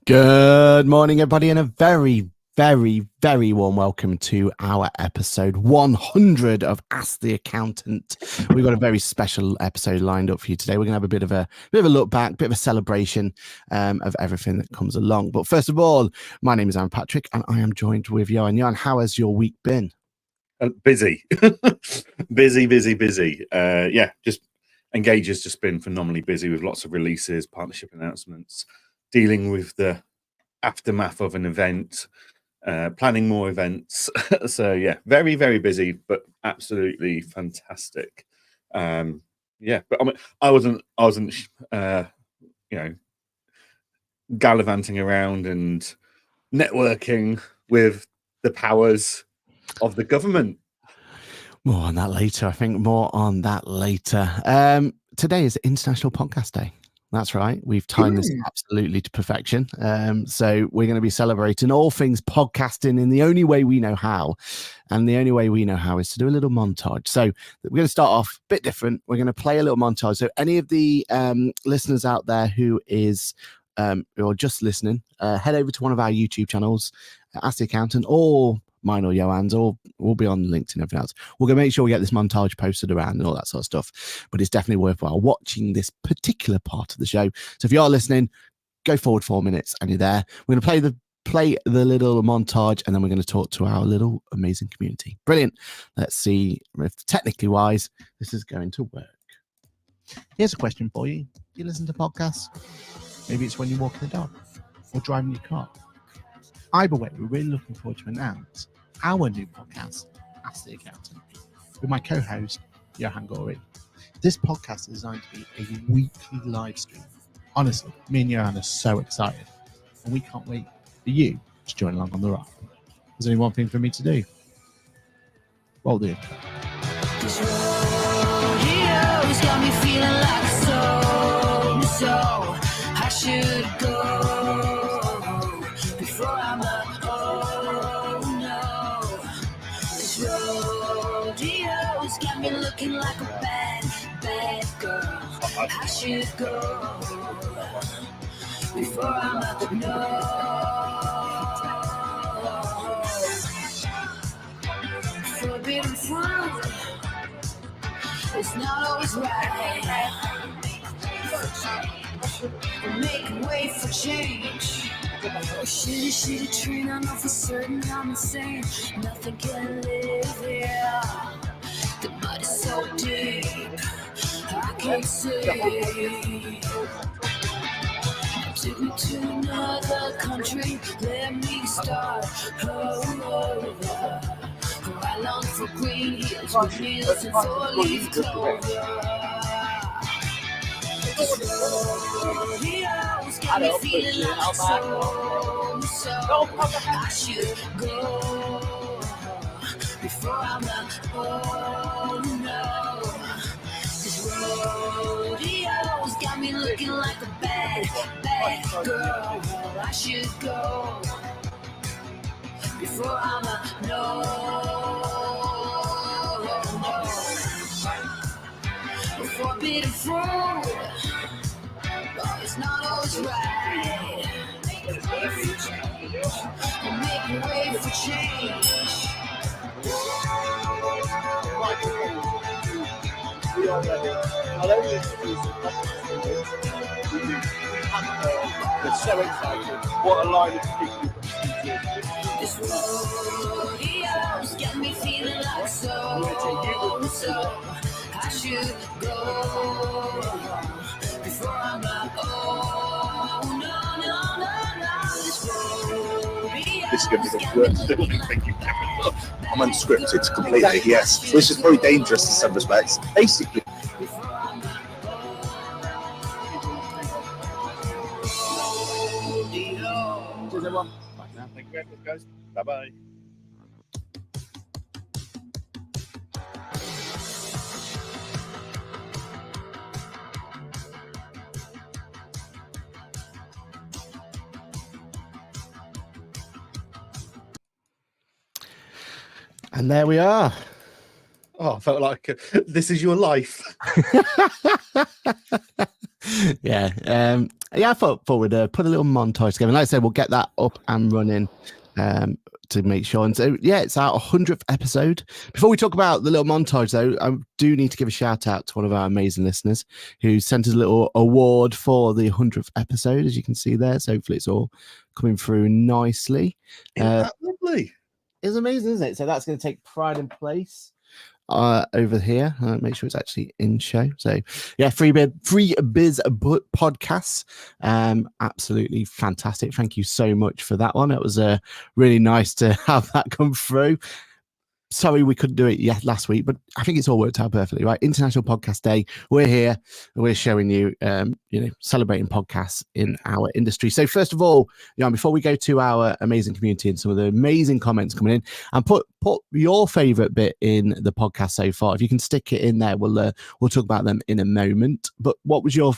Good morning, everybody, and a very, very, very warm welcome to our episode 100 of Ask the Accountant. We've got a very special episode lined up for you today. We're going to have a bit of a look back, bit of a celebration of everything that comes along. But first of all, my name is Aaron Patrick, and I am joined with Johann. Johann, how has your week been? Busy. busy. Just Engage has just been phenomenally busy with lots of releases, partnership announcements, dealing with the aftermath of an event, planning more events. So yeah, very, very busy, but absolutely fantastic. But I wasn't gallivanting around and networking with the powers of the government. More on that later. I think more on that later. Today is International Podcast Day. That's right. We've timed this absolutely to perfection. So we're going to be celebrating all things podcasting in the only way we know how. And the only way we know how is to do a little montage. So we're going to start off a bit different. We're going to play a little montage. So any of the listeners out there who are just listening, head over to one of our YouTube channels, Ask the Accountant, or mine or Johann's, or we'll be on LinkedIn and everything else. We're going to make sure we get this montage posted around and all that sort of stuff. But it's definitely worthwhile watching this particular part of the show. So if you are listening, go forward 4 minutes and you're there. We're going to play the little montage, and then we're going to talk to our little amazing community. Brilliant. Let's see if technically wise this is going to work. Here's a question for you. Do you listen to podcasts? Maybe it's when you're walking the dog or driving your car. Either way, we're really looking forward to announce our new podcast, Ask the Accountant, with my co-host, Johann. This podcast is designed to be a weekly live stream. Honestly, me and Johann are so excited, and we can't wait for you to join along on the ride. There's only one thing for me to do. Roll the intro. This rodeo's got me feeling like so I should go. Got me looking like a bad girl. I should go before I'm at the door. Forbidden fruit, it's not always right. Make way for change. Shitty train, I know for certain I'm insane. Nothing can live here. The mud is so deep, I can't see. Take me to another country, let me start over. I long for green hills with meals and four-leaf clover. This rodeo's got me feeling like so I should go before I'm not, oh no. This rodeo's got me looking like a bad girl. I should go before I'm a no. Forbidden fruit, oh, it's not always right. Make way for change. They're so excited. What a line of people. This rodeo's got me feeling like so I should go before I'm like, oh no. This is going to be the worst thing. Thank you. I'm unscripted completely, yes. Which is very dangerous in some respects. Basically. Cheers, everyone. Bye now. Thank you very much, guys. Bye-bye. And there we are. Oh, I felt like this is your life. Yeah. Yeah, I thought we'd put a little montage together. And like I said, we'll get that up and running to make sure. And so, yeah, it's our 100th episode. Before we talk about the little montage, though, I do need to give a shout out to one of our amazing listeners who sent us a little award for the 100th episode, as you can see there. So hopefully it's all coming through nicely. Isn't that lovely? It's amazing, isn't it? So that's going to take pride in place. Over here, make sure it's actually in show. So yeah, free biz podcasts, absolutely fantastic. Thank you so much for that one. It was really nice to have that come through. Sorry we couldn't do it yet last week, but I think it's all worked out perfectly, right? International Podcast Day. We're here. We're showing you, celebrating podcasts in our industry. So first of all, before we go to our amazing community and some of the amazing comments coming in, and put your favorite bit in the podcast so far. If you can stick it in there, we'll talk about them in a moment. But what was your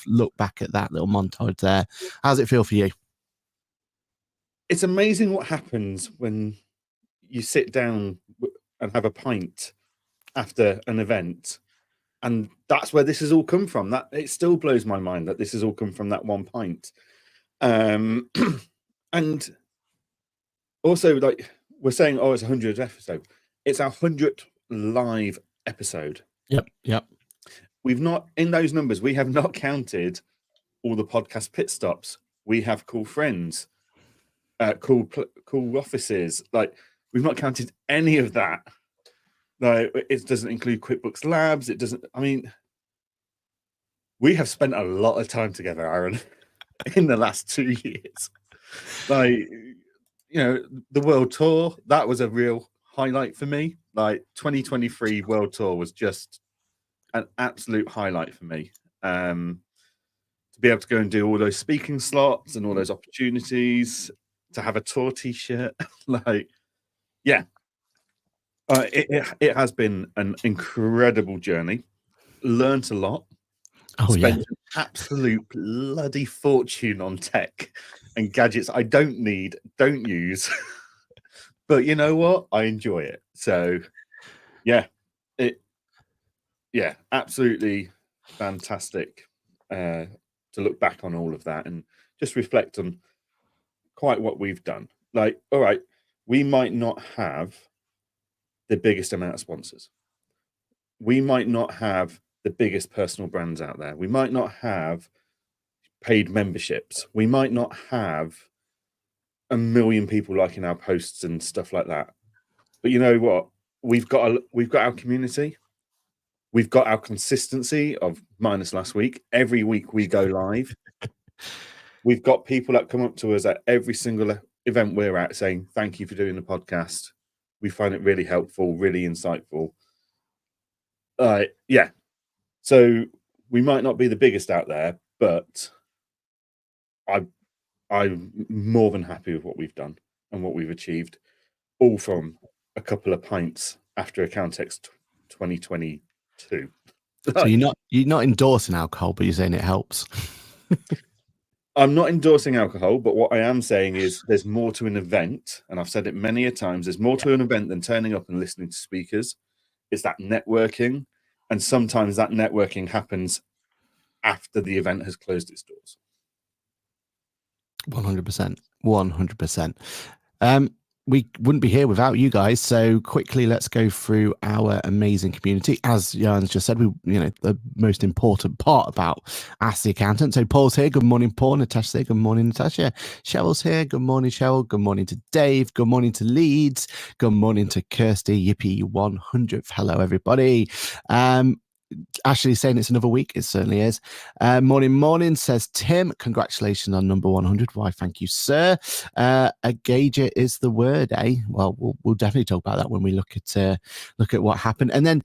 look back at that little montage there? How does it feel for you? It's amazing what happens when you sit down and have a pint after an event, and that's where this has all come from. That it still blows my mind that this has all come from that one pint. And also, like we're saying, it's 100th episode. It's our 100th live episode. Yep. We've not, in those numbers, we have not counted all the podcast pit stops. We have cool friends, cool offices. Like, we've not counted any of that. Like, it doesn't include QuickBooks Labs. It doesn't. I mean, we have spent a lot of time together, Aaron, in the last 2 years. Like, the world tour, that was a real highlight for me. Like, 2023 world tour was just an absolute highlight for me. To be able to go and do all those speaking slots and all those opportunities, to have a tour t-shirt, like, yeah. It has been an incredible journey. Learned a lot. Spent an absolute bloody fortune on tech and gadgets I don't need, don't use. But you know what? I enjoy it. So yeah, absolutely fantastic to look back on all of that and just reflect on quite what we've done. Like, all right, we might not have the biggest amount of sponsors. We might not have the biggest personal brands out there. We might not have paid memberships. We might not have 1 million people liking our posts and stuff like that. But you know what? We've got our community. We've got our consistency of minus last week. Every week we go live. We've got people that come up to us at every single event we're at saying, thank you for doing the podcast. We find it really helpful, really insightful. Yeah. So we might not be the biggest out there, but I'm more than happy with what we've done and what we've achieved, all from a couple of pints after Accountex 2022. So you're not endorsing alcohol, but you're saying it helps. I'm not endorsing alcohol, but what I am saying is there's more to an event, and I've said it many a times, there's more to an event than turning up and listening to speakers. It's that networking, and sometimes that networking happens after the event has closed its doors. 100%. We wouldn't be here without you guys. So quickly, let's go through our amazing community. As Johan's just said, the most important part about Ask the Accountant. So Paul's here. Good morning, Paul. Natasha's here. Good morning, Natasha. Cheryl's here. Good morning, Cheryl. Good morning to Dave. Good morning to Leeds. Good morning to Kirsty. Yippee 100th. Hello, everybody. Ashley's saying it's another week. It certainly is. Morning, says Tim. Congratulations on number 100. Why, thank you, sir. A gauger is the word, eh? Well, we'll definitely talk about that when we look at what happened. And then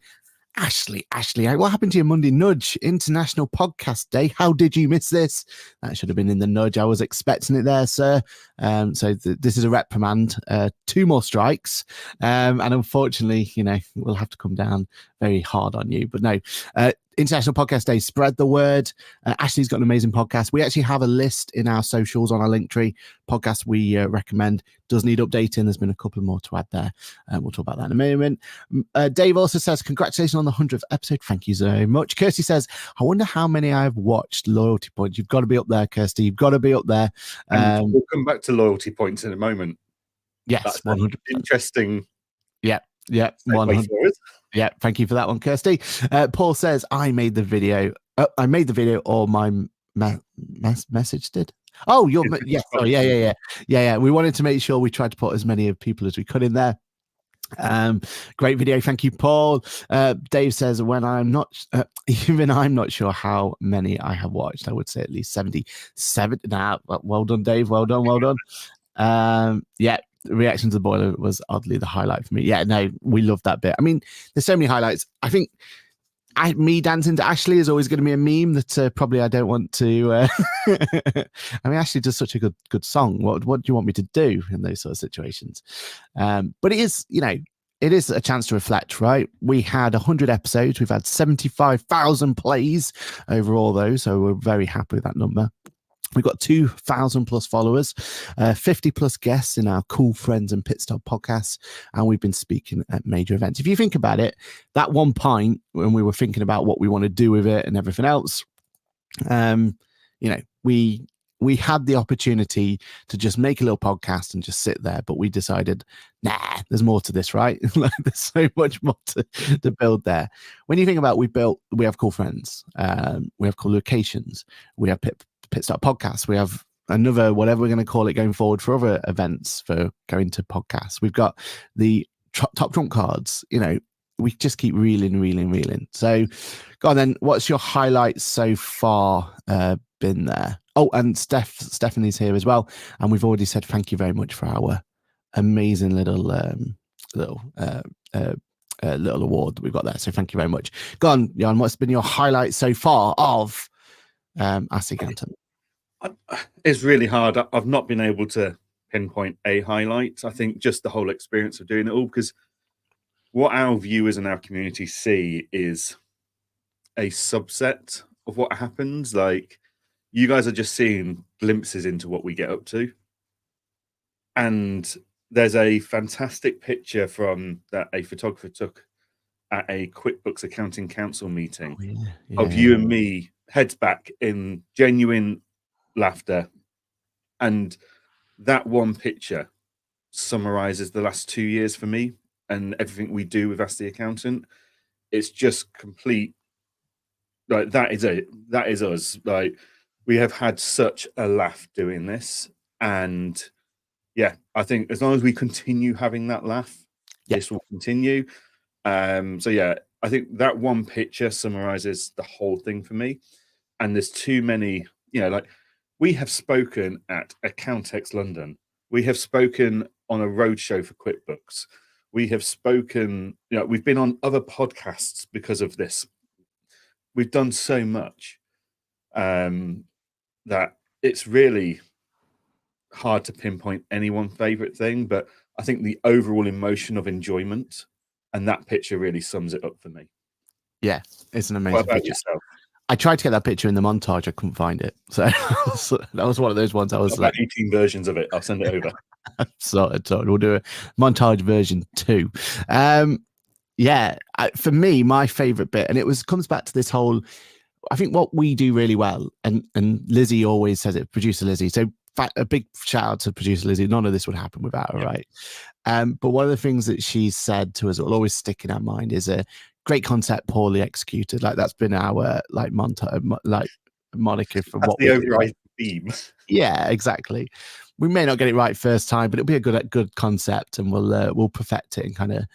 Ashley, what happened to your Monday nudge? International Podcast Day. How did you miss this? That should have been in the nudge. I was expecting it there, sir. So this is a reprimand. 2 more strikes. And unfortunately, we'll have to come down very hard on you. But no, International Podcast Day, spread the word. Ashley's got an amazing podcast. We actually have a list in our socials on our Linktree. Podcast we recommend does need updating. There's been a couple more to add there. We'll talk about that in a moment. Dave also says, congratulations on the 100th episode. Thank you so much. Kirsty says, I wonder how many I've watched. Loyalty points. You've got to be up there, Kirsty. You've got to be up there. And we'll come back to loyalty points in a moment. Yes, that's 100%. Interesting. Yeah, 100%. Yeah, thank you for that one, Kirsty. Paul says, I made the video. Or my message did. Oh, yeah. Sorry, yeah. We wanted to make sure we tried to put as many of people as we could in there. Great video, thank you, Paul. Dave says, when I'm not even I'm not sure how many I have watched. I would say at least 77. Now, well done, Dave. Well done. Yeah, the reaction to the boiler was oddly the highlight for me. Yeah, no, we love that bit. I mean, there's so many highlights. I think me dancing to Ashley is always going to be a meme that probably I don't want to. I mean, Ashley does such a good song. What do you want me to do in those sort of situations? But it is, it is a chance to reflect, right? We had 100 episodes. We've had 75,000 plays over all those. So we're very happy with that number. We've got 2,000 plus followers, 50 plus guests in our Cool Friends and Pit Stop podcasts, and we've been speaking at major events. If you think about it, that one point when we were thinking about what we want to do with it and everything else, we had the opportunity to just make a little podcast and just sit there, but we decided, nah, there's more to this, right? There's so much more to build there. When you think about we have Cool Friends, we have Cool Locations, we have Pit Stop Podcasts. We have another, whatever we're going to call it going forward for other events for going to podcasts. We've got the top trump cards. We just keep reeling. So go on then. What's your highlights so far been there? Oh, and Stephanie's here as well. And we've already said thank you very much for our amazing little award that we've got there. So thank you very much. Go on, Jan, what's been your highlight so far of Ask the Accountant? It's really hard. I've not been able to pinpoint a highlight. I think just the whole experience of doing it all, because what our viewers and our community see is a subset of what happens. Like, you guys are just seeing glimpses into what we get up to. And there's a fantastic picture from that a photographer took at a QuickBooks Accounting Council meeting of you and me, heads back, in genuine laughter. And that one picture summarizes the last 2 years for me and everything we do with Ask the Accountant. It's just complete, like, that is it. That is us. Like, we have had such a laugh doing this. And yeah, I think as long as we continue having that laugh, this will continue. So yeah, I think that one picture summarizes the whole thing for me. And there's too many, like, we have spoken at Accountex London. We have spoken on a roadshow for QuickBooks. We have spoken, we've been on other podcasts because of this. We've done so much that it's really hard to pinpoint any one favorite thing. But I think the overall emotion of enjoyment and that picture really sums it up for me. Yeah, it's an amazing What about picture. yourself? I tried to get that picture in the montage. I couldn't find it. So that was one of those ones I was like 18 versions of it. I'll send it over. Sorted. We'll do a montage version 2. For me, my favorite bit, and it comes back to this whole, I think what we do really well, and Lizzie always says it, producer Lizzie. So a big shout out to producer Lizzie. None of this would happen without her, right? But one of the things that she said to us that will always stick in our mind is a great concept, poorly executed. Like, that's been our moniker for what the overriding theme. Yeah, exactly. We may not get it right first time, but it'll be a good concept, and we'll perfect it, and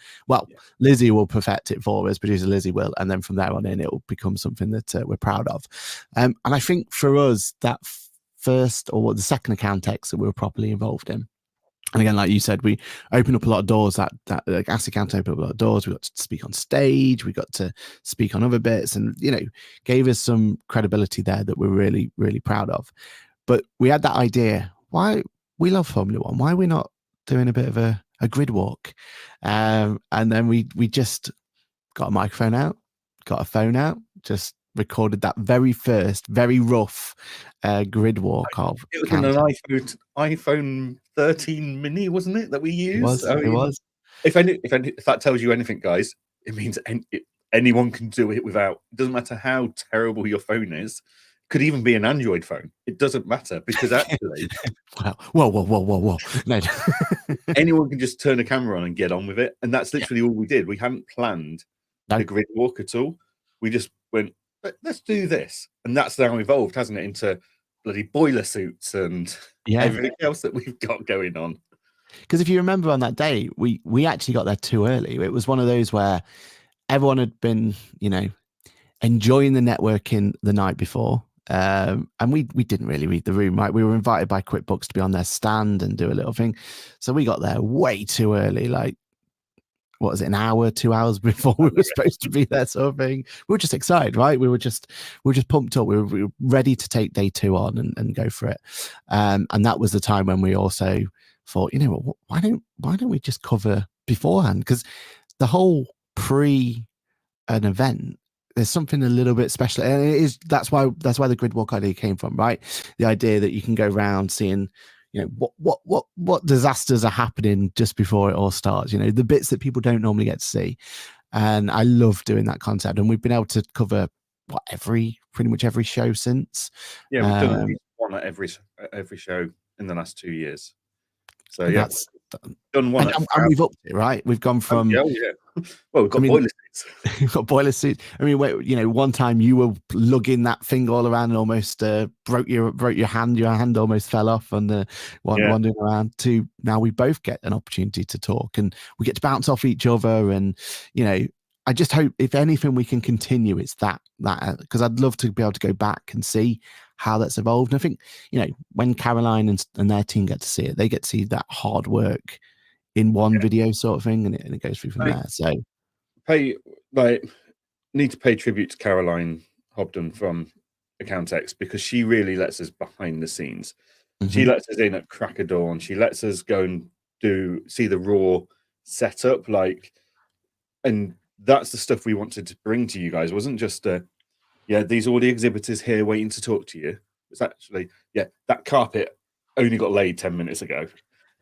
Lizzie will perfect it for us, producer Lizzie will, and then from there on in, it will become something that we're proud of. And I think for us, that first or the second Accountex that we were properly involved in, and again, like you said, we opened up a lot of doors. That Ask the Accountant opened up a lot of doors. We got to speak on stage. We got to speak on other bits, and gave us some credibility there that we're really, really proud of. But we had that idea: why we love Formula One? Why are we not doing a bit of a grid walk? And then we just got a microphone out, got a phone out, just recorded that very first, very rough grid walk of It was in an iPhone 13 mini, wasn't it, that we used? It was. If that tells you anything, guys, it means anyone can do it without. It doesn't matter how terrible your phone is. Could even be an Android phone. It doesn't matter because actually, whoa. No. anyone can just turn a camera on and get on with it. And that's literally all we did. We hadn't planned the grid walk at all. We just went, let's do this. And that's now evolved, hasn't it, into bloody boiler suits and everything else that we've got going on. Because if you remember on that day, we actually got there too early. It was one of those where everyone had been, enjoying the networking the night before. And we didn't really read the room, right? We were invited by QuickBooks to be on their stand and do a little thing. So we got there way too early, like, what was it, an hour, 2 hours before we were supposed to be there, sort of thing. We were just excited, right? We were just pumped up. We were ready to take day 2 on and go for it. And that was the time when we also thought, why don't we just cover beforehand? Because the whole an event, there's something a little bit special, and that's why the grid walk idea came from, right? The idea that you can go around seeing, what disasters are happening just before it all starts. The bits that people don't normally get to see, and I love doing that concept. And we've been able to cover pretty much every show since. Yeah, we've done at least one at every show in the last 2 years. So yeah, that's done one, and we've upped it, right? We've gone from well, we've got boiler suits. We've got boiler suits. I mean, one time you were lugging that thing all around and almost broke your hand. Your hand almost fell off on the wandering around. To now, we both get an opportunity to talk and we get to bounce off each other. And I just hope, if anything, we can continue. It's that because I'd love to be able to go back and see how that's evolved. And I think when Caroline and their team get to see it, they get to see that hard work in one video, sort of thing, and it goes through from there. So need to pay tribute to Caroline Hobden from Accountex, because she really lets us behind the scenes. Mm-hmm. She lets us in at crack of dawn. She lets us go and see the raw setup, and that's the stuff we wanted to bring to you guys. It wasn't just these are all the exhibitors here waiting to talk to you. It's actually, that carpet only got laid 10 minutes ago.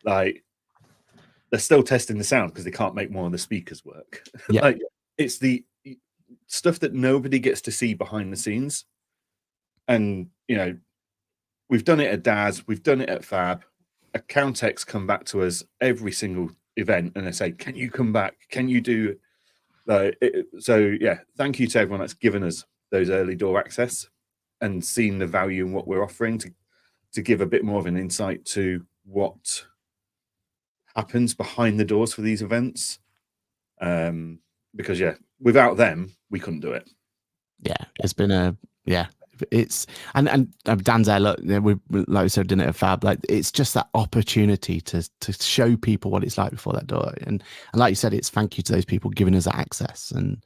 They're still testing the sound because they can't make more of the speakers work. Yeah. It's the stuff that nobody gets to see behind the scenes. And, we've done it at DAS, we've done it at Fab. Accountex come back to us every single event and they say, can you come back? Can you do so thank you to everyone that's given us those early door access and seen the value in what we're offering to give a bit more of an insight to what happens behind the doors for these events. Because without them we couldn't do it. It's been it's and Dan's there. Look, we like we said, didn't it at Fab? It's just that opportunity to show people what it's like before that door. And like you said, it's thank you to those people giving us that access, and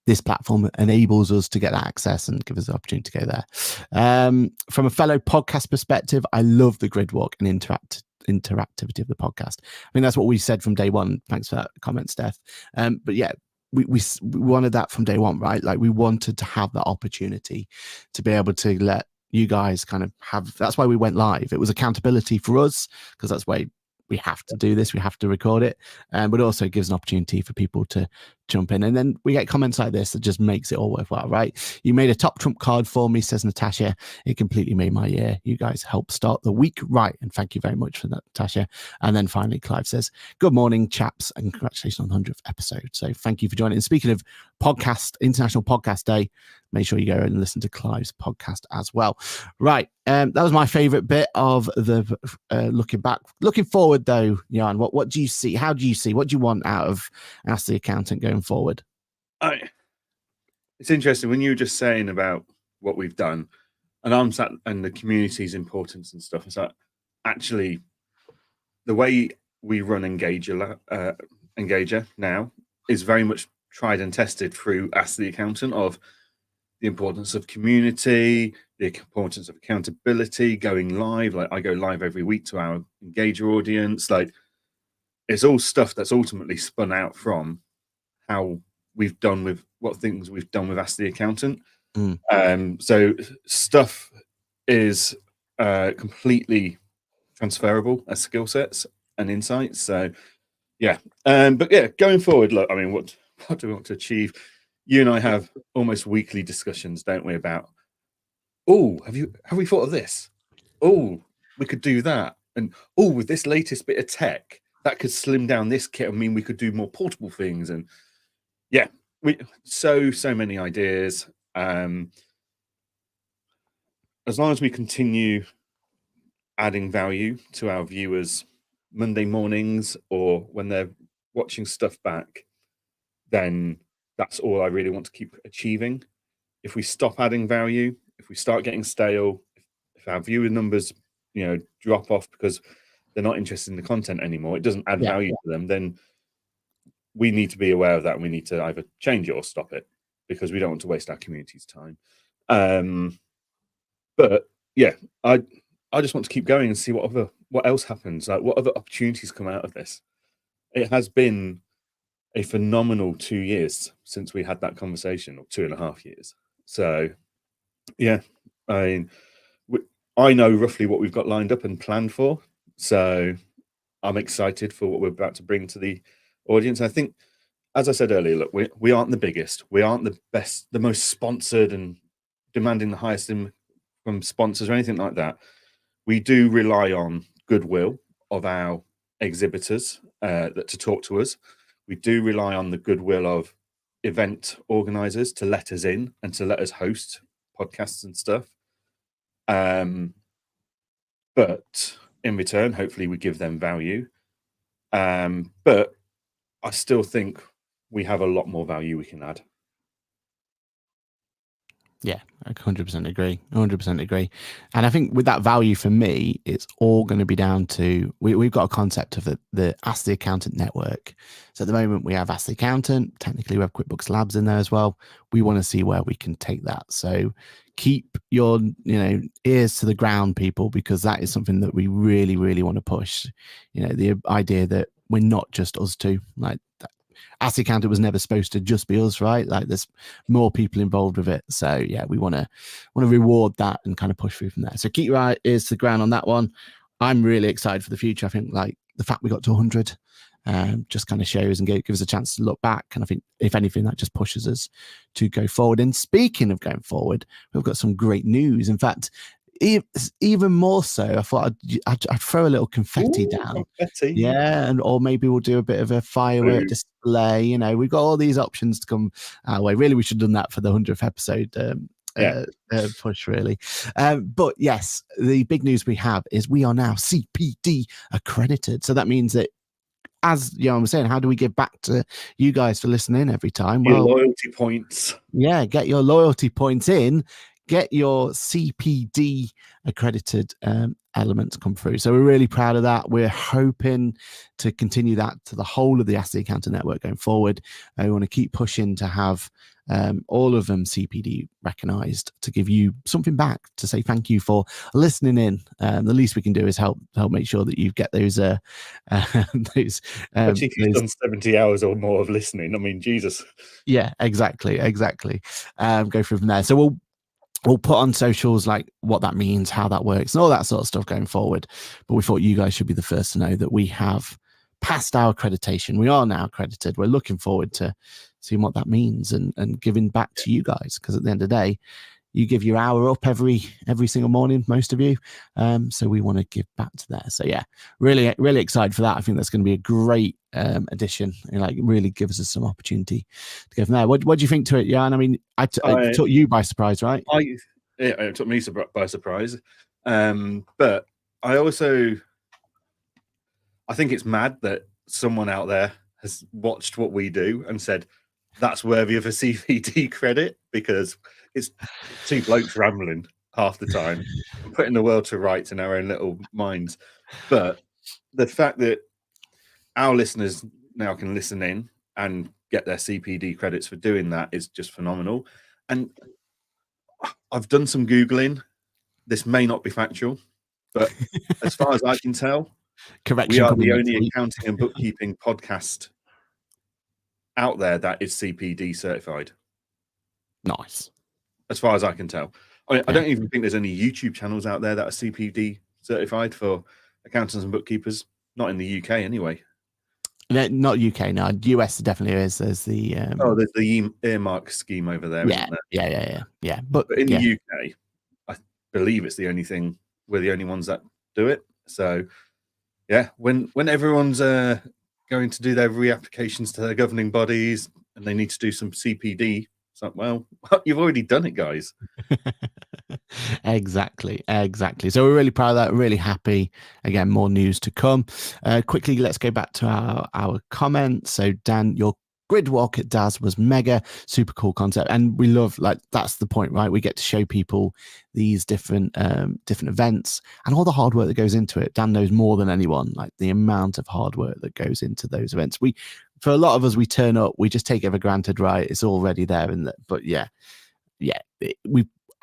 this platform enables us to get that access and give us the opportunity to go there. From a fellow podcast perspective, I love the grid walk and interactivity of the podcast. I mean, that's what we said from day one. Thanks for that comment, Steph. But we wanted that from day one, right? We wanted to have that opportunity to be able to let you guys kind of have. That's why we went live. It was accountability for us, because that's why we have to do this. We have to record it, but also gives an opportunity for people to jump in. And then we get comments like this that just makes it all worthwhile, right? You made a top trump card for me, says Natasha. It completely made my year. You guys helped start the week right. And thank you very much for that, Natasha. And then finally, Clive says, good morning, chaps, and congratulations on the 100th episode. So thank you for joining. And speaking of International Podcast Day, make sure you go and listen to Clive's podcast as well. Right. That was my favorite bit of the looking back. Looking forward, though, Johann, what do you see? How do you see? What do you want out of Ask the Accountant going forward? It's interesting when you were just saying about what we've done, and I'm sat and the community's importance and stuff. Is that actually the way we run Engager now is very much tried and tested through Ask the Accountant, of the importance of community, the importance of accountability, going live. I go live every week to our Engager audience. It's all stuff that's ultimately spun out from how we've done with Ask the Accountant. Mm. So stuff is completely transferable as skill sets and insights. So yeah, but yeah, going forward, look, I mean, what do we want to achieve? You and I have almost weekly discussions, don't we, about, oh, have we thought of this? Oh, we could do that. And oh, with this latest bit of tech, that could slim down this kit. I mean, we could do more portable things. And yeah, so many ideas. As long as we continue adding value to our viewers Monday mornings or when they're watching stuff back, then that's all I really want to keep achieving. If we stop adding value, if we start getting stale, if our viewer numbers, drop off because they're not interested in the content anymore, it doesn't add value to them, then we need to be aware of that, and we need to either change it or stop it, because we don't want to waste our community's time. But yeah, I just want to keep going and see what else happens, like what other opportunities come out of this. It has been a phenomenal 2 years since we had that conversation, or 2.5 years. So yeah, I mean, I know roughly what we've got lined up and planned for, so I'm excited for what we're about to bring to the audience. I think, as I said earlier, look, we aren't the biggest, we aren't the best, the most sponsored and demanding the highest from sponsors or anything like that. We do rely on goodwill of our exhibitors to talk to us. We do rely on the goodwill of event organizers to let us in and to let us host podcasts and stuff. But in return, hopefully we give them value. But I still think we have a lot more value we can add. Yeah, I 100% agree. 100% agree. And I think with that value, for me, it's all going to be down to, we've got a concept of the Ask the Accountant network. So at the moment we have Ask the Accountant. Technically we have QuickBooks Labs in there as well. We want to see where we can take that. So keep your ears to the ground, people, because that is something that we really, really want to push. The idea that we're not just us two, like that. Ask the Accountant was never supposed to just be us, right? Like there's more people involved with it. So yeah, we want to reward that and kind of push through from there. So keep your ears to the ground on that one. I'm really excited for the future. I think like the fact we got to 100 just kind of shows and gives us a chance to look back. And I think if anything, that just pushes us to go forward. And speaking of going forward, we've got some great news. In fact, even more so, I thought I'd throw a little confetti down. Confetti. Yeah, or maybe we'll do a bit of a firework display. We've got all these options to come our way. Really, we should have done that for the 100th episode push, really. But yes, the big news we have is we are now CPD accredited. So that means that, as Johann was saying, how do we give back to you guys for listening every time? Your loyalty points. Yeah, get your loyalty points in. Get your CPD accredited elements come through. So we're really proud of that. We're hoping to continue that to the whole of the Ask the Accountant network going forward. We want to keep pushing to have all of them CPD recognized, to give you something back, to say thank you for listening in. The least we can do is help make sure that you get those those especially if you've done 70 hours or more of listening. I mean, Jesus. Yeah, exactly. Go through from there. So we'll put on socials like what that means, how that works, and all that sort of stuff going forward. But we thought you guys should be the first to know that we have passed our accreditation. We are now accredited. We're looking forward to seeing what that means and giving back to you guys, because at the end of the day, you give your hour up every single morning, most of you. So we want to give back to that. So yeah, really, really excited for that. I think that's going to be a great addition, and like really gives us some opportunity to go from there. What do you think to it, Jan? I mean, I took you by surprise, right? It took me by surprise. But I think it's mad that someone out there has watched what we do and said that's worthy of a CPD credit, because it's two blokes rambling half the time, putting the world to rights in our own little minds. But the fact that our listeners now can listen in and get their CPD credits for doing that is just phenomenal. And I've done some Googling. This may not be factual, but as far as I can tell, we are the only accounting and bookkeeping podcast out there that is CPD certified, Nice. as far as I can tell. I mean, I don't even think there's any YouTube channels out there that are CPD certified for accountants and bookkeepers. Not in the UK, anyway. Not UK, no. US definitely is. There's the There's the earmark scheme over there, yeah, isn't there? yeah. But in the UK, I believe it's the only thing. We're the only ones that do it. So, yeah, when everyone's going to do their reapplications to their governing bodies and they need to do some CPD, it's like, well, you've already done it, guys. Exactly. So we're really proud of that. Really happy. Again, more news to come. Quickly, let's go back to our comments. So Dan, your grid walk at DAS was mega, super cool concept, and we love, like, that's the point, right? We get to show people these different events and all the hard work that goes into it. Dan knows more than anyone, like the amount of hard work that goes into those events. For a lot of us, we turn up, we just take it for granted, right? It's already there, but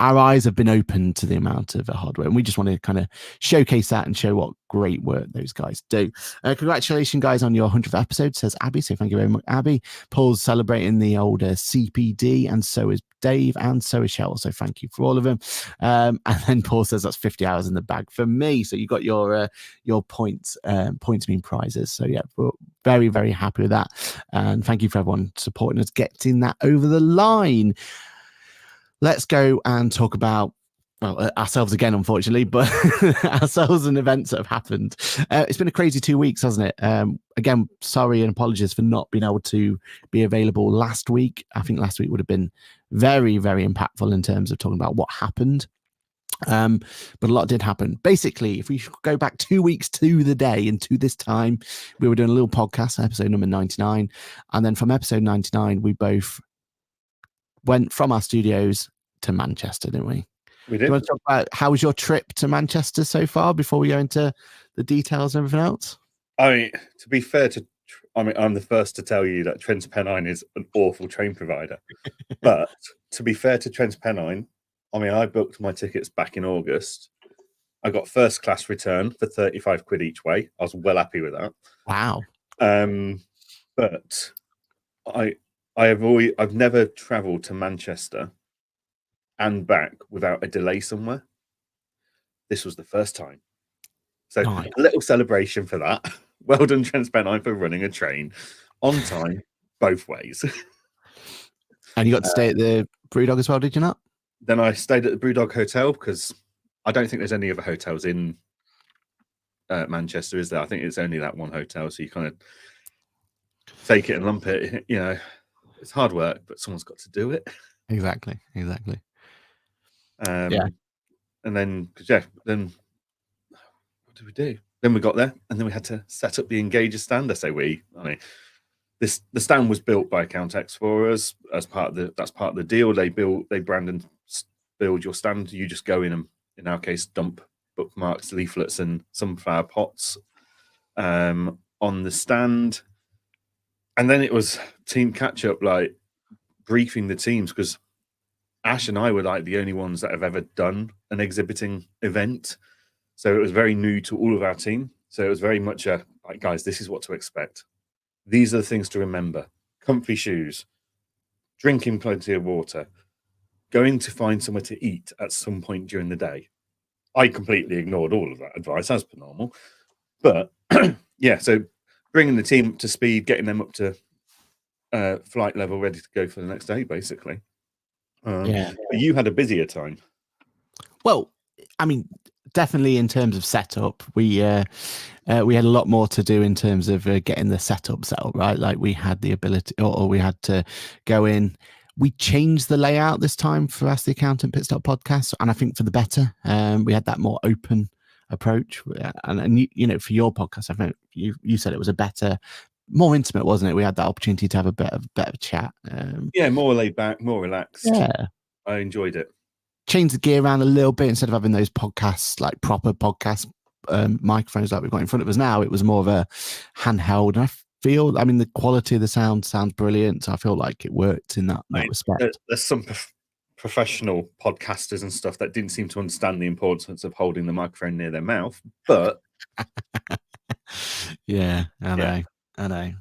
our eyes have been opened to the amount of hard work, and we just want to kind of showcase that and show what great work those guys do. Congratulations, guys, on your 100th episode, says Abby. So thank you very much, Abby. Paul's celebrating the older CPD, and so is Dave, and so is Cheryl. So thank you for all of them. And then Paul says that's 50 hours in the bag for me. So you got your points mean prizes. So yeah, we're very, very happy with that. And thank you for everyone supporting us getting that over the line. Let's go and talk about, well, ourselves again, unfortunately, but ourselves and events that have happened. It's been a crazy 2 weeks, hasn't it? Again, sorry and apologies for not being able to be available last week. I think last week would have been very, very impactful in terms of talking about what happened. But a lot did happen. Basically, if we go back 2 weeks to the day and to this time, we were doing a little podcast, episode number 99. And then from episode 99, we both went from our studios to Manchester, didn't we? We did. Do you want to talk about how was your trip to Manchester so far before we go into the details and everything else? I mean, to be fair I'm the first to tell you that TransPennine is an awful train provider. But to be fair to TransPennine, I mean, I booked my tickets back in August. I got first class return for 35 quid each way. I was well happy with that. Wow. But I've never travelled to Manchester and back without a delay somewhere. This was the first time. So Nice. A little celebration for that. Well done, TransPennine, for running a train on time, both ways. And you got to stay at the Brewdog as well, did you not? Then I stayed at the Brewdog Hotel because I don't think there's any other hotels in Manchester, is there? I think it's only that one hotel, so you kind of take it and lump it. You know, it's hard work, but someone's got to do it. Exactly. And then what did we do? Then we got there, and then we had to set up the Engager stand. I mean, the stand was built by Accountex for us as part of that's part of the deal. They brand and build your stand. You just go in and, in our case, dump bookmarks, leaflets, and sunflower pots on the stand. And then it was team catch up, like briefing the teams, because Ash and I were like the only ones that have ever done an exhibiting event. So it was very new to all of our team. So it was very much like, guys, this is what to expect. These are the things to remember. Comfy shoes, drinking plenty of water, going to find somewhere to eat at some point during the day. I completely ignored all of that advice, as per normal. But yeah, so bringing the team up to speed, getting them up to flight level, ready to go for the next day, basically. But you had a busier time. Well, I mean, definitely in terms of setup, we had a lot more to do in terms of getting the setup set up, right? Like we had the ability, or we had to go in. We changed the layout this time for Ask the Accountant Pit Stop podcast, and I think for the better. We had that more open approach, and you know, for your podcast, I think you said it was a better, more intimate, wasn't it? We had that opportunity to have a better chat. Yeah, more laid back, more relaxed. Yeah, I enjoyed it. Change the gear around a little bit instead of having those podcasts, like proper podcast microphones like we've got in front of us now. It was more of a handheld, and I mean, the quality of the sound sounds brilliant. So I feel like it worked in that respect. There's some professional podcasters and stuff that didn't seem to understand the importance of holding the microphone near their mouth, but yeah, I know. I know,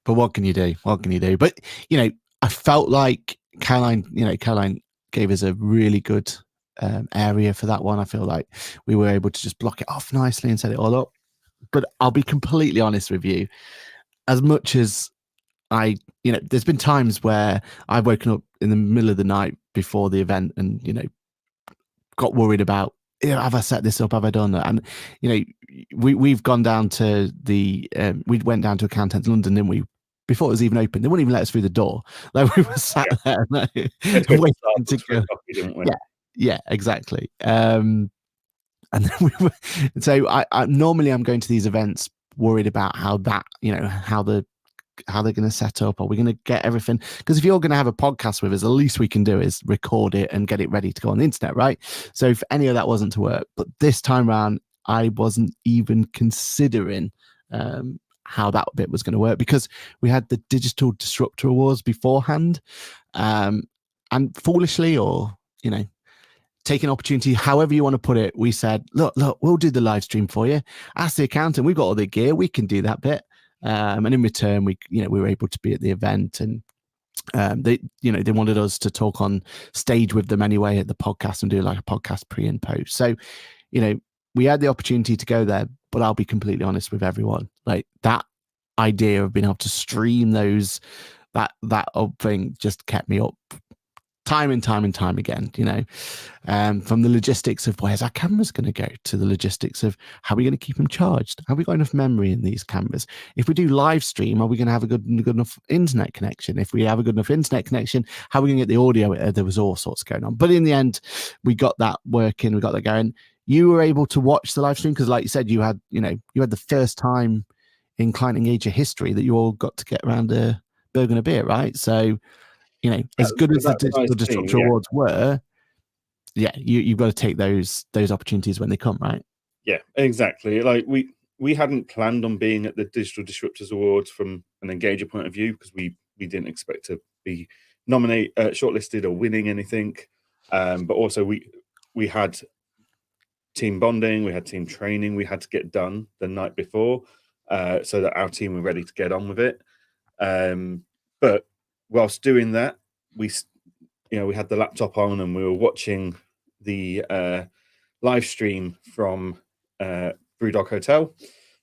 but what can you do? What can you do? But I felt like Caroline gave us a really good area for that one. I feel like we were able to just block it off nicely and set it all up. But I'll be completely honest with you. As much as there's been times where I've woken up in the middle of the night before the event and got worried about, have I set this up? Have I done that? And we've gone down to we went down to Accountant London, didn't we? Before it was even open, they wouldn't even let us through the door. Like we were sat there waiting to go. Coffee, didn't we? Yeah, exactly. And then we were. So I normally I'm going to these events worried about how they're going to set up. Are we going to get everything? Because if you're going to have a podcast with us, the least we can do is record it and get it ready to go on the internet, right? So if any of that wasn't to work, but this time around, I wasn't even considering how that bit was going to work, because we had the Digital Disruptor Awards beforehand, and foolishly, or taking opportunity, however you want to put it, we said, look, we'll do the live stream for you. Ask the accountant, we've got all the gear, we can do that bit. And in return, we were able to be at the event, and they wanted us to talk on stage with them anyway at the podcast and do like a podcast pre and post. So we had the opportunity to go there, but I'll be completely honest with everyone, like that idea of being able to stream that thing just kept me up time and time again, from the logistics of where's our cameras going to go, to the logistics of how are we going to keep them charged? Have we got enough memory in these cameras? If we do live stream, are we going to have a good enough internet connection? If we have a good enough internet connection, how are we going to get the audio? There was all sorts going on. But in the end, we got that working. We got that going. You were able to watch the live stream because, like you said, you had the first time in Client Engager history that you all got to get around a burger and a beer, right? So, as good as the Digital Disruptor Awards were, you've got to take those opportunities when they come, right? Yeah, exactly. Like we hadn't planned on being at the Digital Disruptors Awards from an Engager point of view, because we didn't expect to be shortlisted or winning anything. But also we had team bonding, we had team training, we had to get done the night before, so that our team were ready to get on with it. But whilst doing that, we had the laptop on and we were watching the live stream from Brewdog Hotel,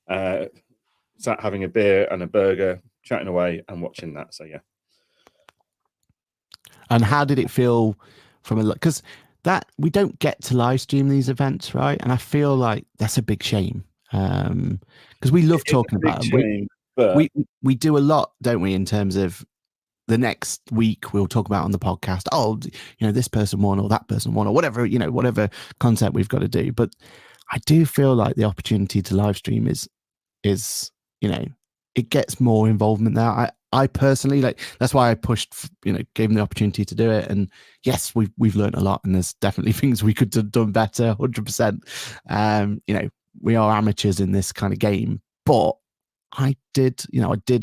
sat having a beer and a burger, chatting away and watching that. So yeah. And how did it feel because that we don't get to live stream these events, right? And I feel like that's a big shame, because we love talking about them. We do a lot, don't we, in terms of the next week we'll talk about on the podcast, this person won or that person won or whatever, whatever content we've got to do. But I do feel like the opportunity to live stream is it gets more involvement there. I personally, like, that's why I pushed, gave them the opportunity to do it. And yes, we've learned a lot, and there's definitely things we could have done better, 100%. We are amateurs in this kind of game, but I did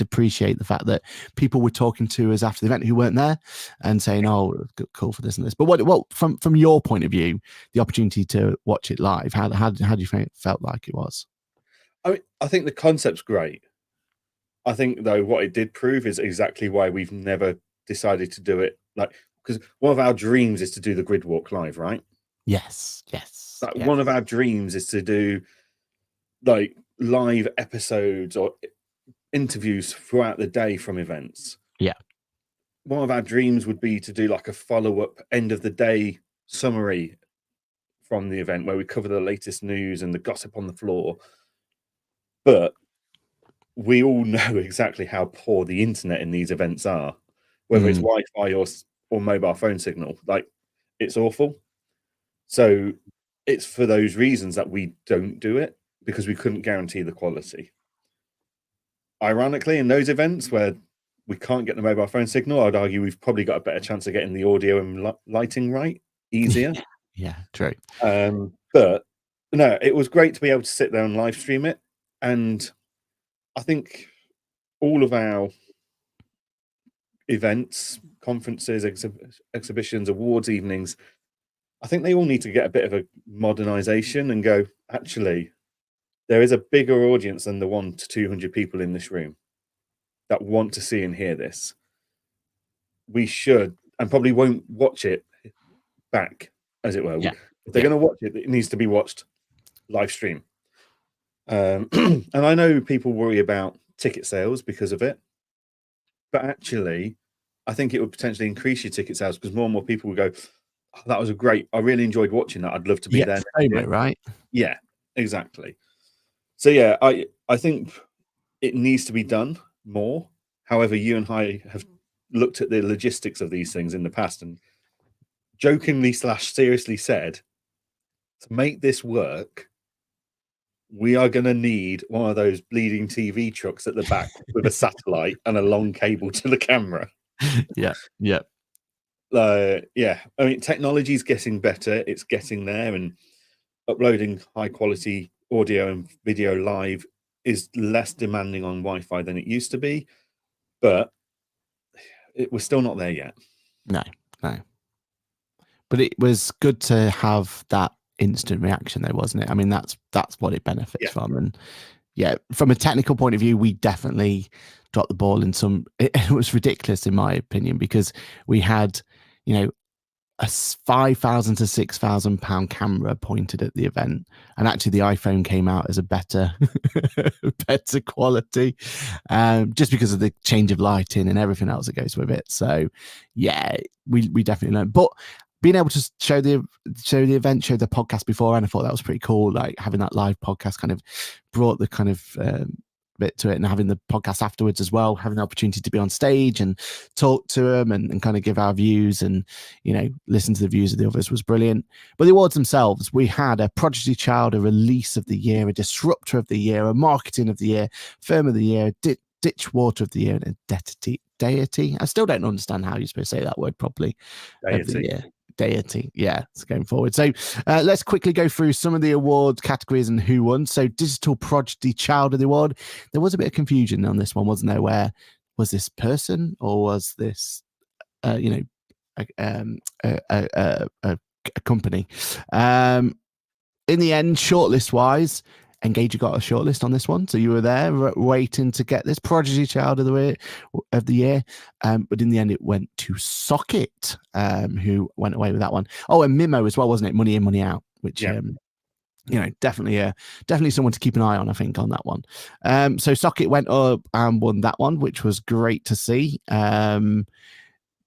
appreciate the fact that people were talking to us after the event who weren't there and saying, "Oh, cool for this and this." But what from your point of view, the opportunity to watch it live, how do you think it felt like it was? I think the concept's great. I think, though, what it did prove is exactly why we've never decided to do it. Like, because one of our dreams is to do the grid walk live, right? Yes. One of our dreams is to do like live episodes or interviews throughout the day from events. Yeah. One of our dreams would be to do like a follow-up end of the day summary from the event where we cover the latest news and the gossip on the floor. But we all know exactly how poor the internet in these events are, whether it's Wi-Fi or mobile phone signal. Like, it's awful. So it's for those reasons that we don't do it, because we couldn't guarantee the quality. Ironically, in those events where we can't get the mobile phone signal, I'd argue we've probably got a better chance of getting the audio and lighting right, easier. Yeah, true. But no, it was great to be able to sit there and live stream it. And I think all of our events, conferences, exhibitions, awards evenings, I think they all need to get a bit of a modernization and go, actually, there is a bigger audience than the 100 to 200 people in this room. that want to see and hear this, we should, and probably won't watch it back, as it were. Yeah. If they're going to watch it, it needs to be watched live stream. And I know people worry about ticket sales because of it, but actually, I think it would potentially increase your ticket sales because more and more people would go, oh, that was I really enjoyed watching that. I'd love to be there. FOMO, right? Yeah, exactly. So yeah, I think it needs to be done more. However, you and I have looked at the logistics of these things in the past and jokingly / seriously said, to make this work, we are going to need one of those bleeding TV trucks at the back with a satellite and a long cable to the camera. Yeah. Yeah. Yeah. I mean, technology is getting better. It's getting there, and uploading high quality audio and video live is less demanding on Wi-Fi than it used to be, but we're still not there yet. No. But it was good to have that instant reaction, though, wasn't it? I mean, that's what it benefits from. And yeah, from a technical point of view, we definitely dropped the ball in some. It was ridiculous, in my opinion, because we had, a £5,000 to £6,000 camera pointed at the event, and actually the iPhone came out as a better quality, just because of the change of lighting and everything else that goes with it. So yeah, we definitely learned. But being able to show the event, show the podcast before, and I thought that was pretty cool. Like having that live podcast kind of brought the kind of bit to it, and having the podcast afterwards as well, having the opportunity to be on stage and talk to them and kind of give our views and listen to the views of the others was brilliant. But the awards themselves, we had a Prodigy Child, a Release of the Year, a Disruptor of the Year, a Marketing of the Year, Firm of the Year, Ditch Water of the Year, and a Deity. I still don't understand how you're supposed to say that word properly. Deity. Yeah, it's going forward. So let's quickly go through some of the award categories and who won. So Digital Prodigy Child of the Award. There was a bit of confusion on this one, wasn't there? Where was this person or was this, a company? In the end, shortlist wise, Engager got a shortlist on this one, so you were there waiting to get this Prodigy Child of the Year. But in the end, it went to Socket, who went away with that one. Oh, and Mimo as well, wasn't it? Money in, money out, which definitely someone to keep an eye on, I think, on that one. So Socket went up and won that one, which was great to see.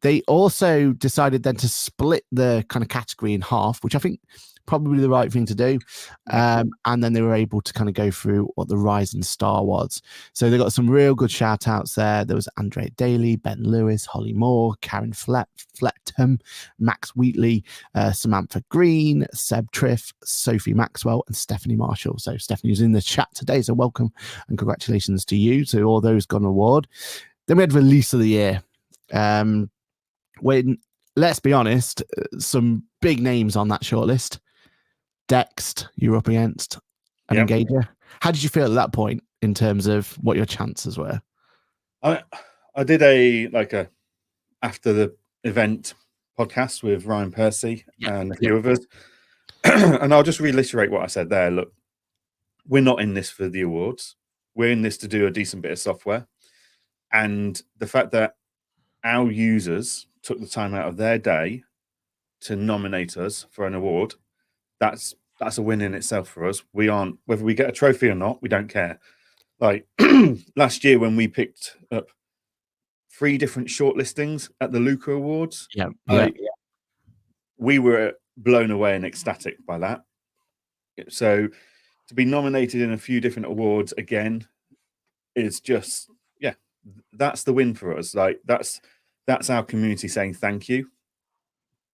They also decided then to split the kind of category in half, which I think probably the right thing to do. And then they were able to kind of go through what the rising star was. So they got some real good shout outs there. There was Andre Daly, Ben Lewis, Holly Moore, Karen Flettham, Max Wheatley, Samantha Green, Seb Triff, Sophie Maxwell, and Stephanie Marshall. So Stephanie was in the chat today, so welcome and congratulations to you. So all those got an award. Then we had Release of the Year. When, let's be honest, some big names on that shortlist. Dext, you're up against an Engager. How did you feel at that point in terms of what your chances were? I did a after the event podcast with Ryan Percy and a few of us, and I'll just reiterate what I said there. Look, we're not in this for the awards. We're in this to do a decent bit of software, and the fact that our users took the time out of their day to nominate us for an award, that's a win in itself for us. We aren't, whether we get a trophy or not, we don't care. Like last year when we picked up 3 different shortlistings at the Luca Awards, we were blown away and ecstatic by that. So to be nominated in a few different awards again is just, that's the win for us. Like that's our community saying thank you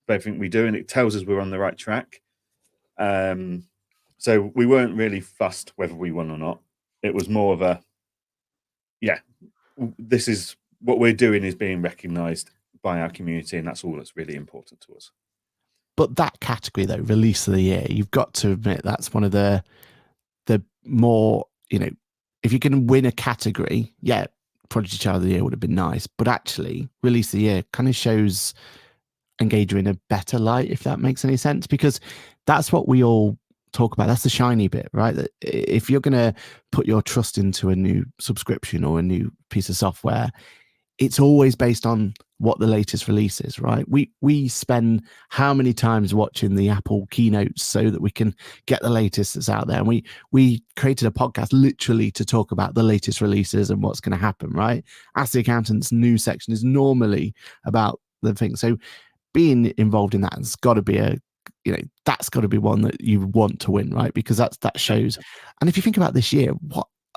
for everything we do, and it tells us we're on the right track. So we weren't really fussed whether we won or not. It was more of a, this is what we're doing is being recognized by our community, and that's all that's really important to us. But that category, though, Release of the Year, you've got to admit that's one of the more, if you can win a category, Prodigy Child of the Year would have been nice, but actually Release of the Year kind of shows Engager in a better light, if that makes any sense, because that's what we all talk about. That's the shiny bit, right? That if you're going to put your trust into a new subscription or a new piece of software, it's always based on what the latest release is, right? We spend how many times watching the Apple keynotes so that we can get the latest that's out there. And we created a podcast literally to talk about the latest releases and what's going to happen, right? Ask the Accountant's news section is normally about the thing. So being involved in that has got to be that's got to be one that you want to win, right? Because that shows. And if you think about this year,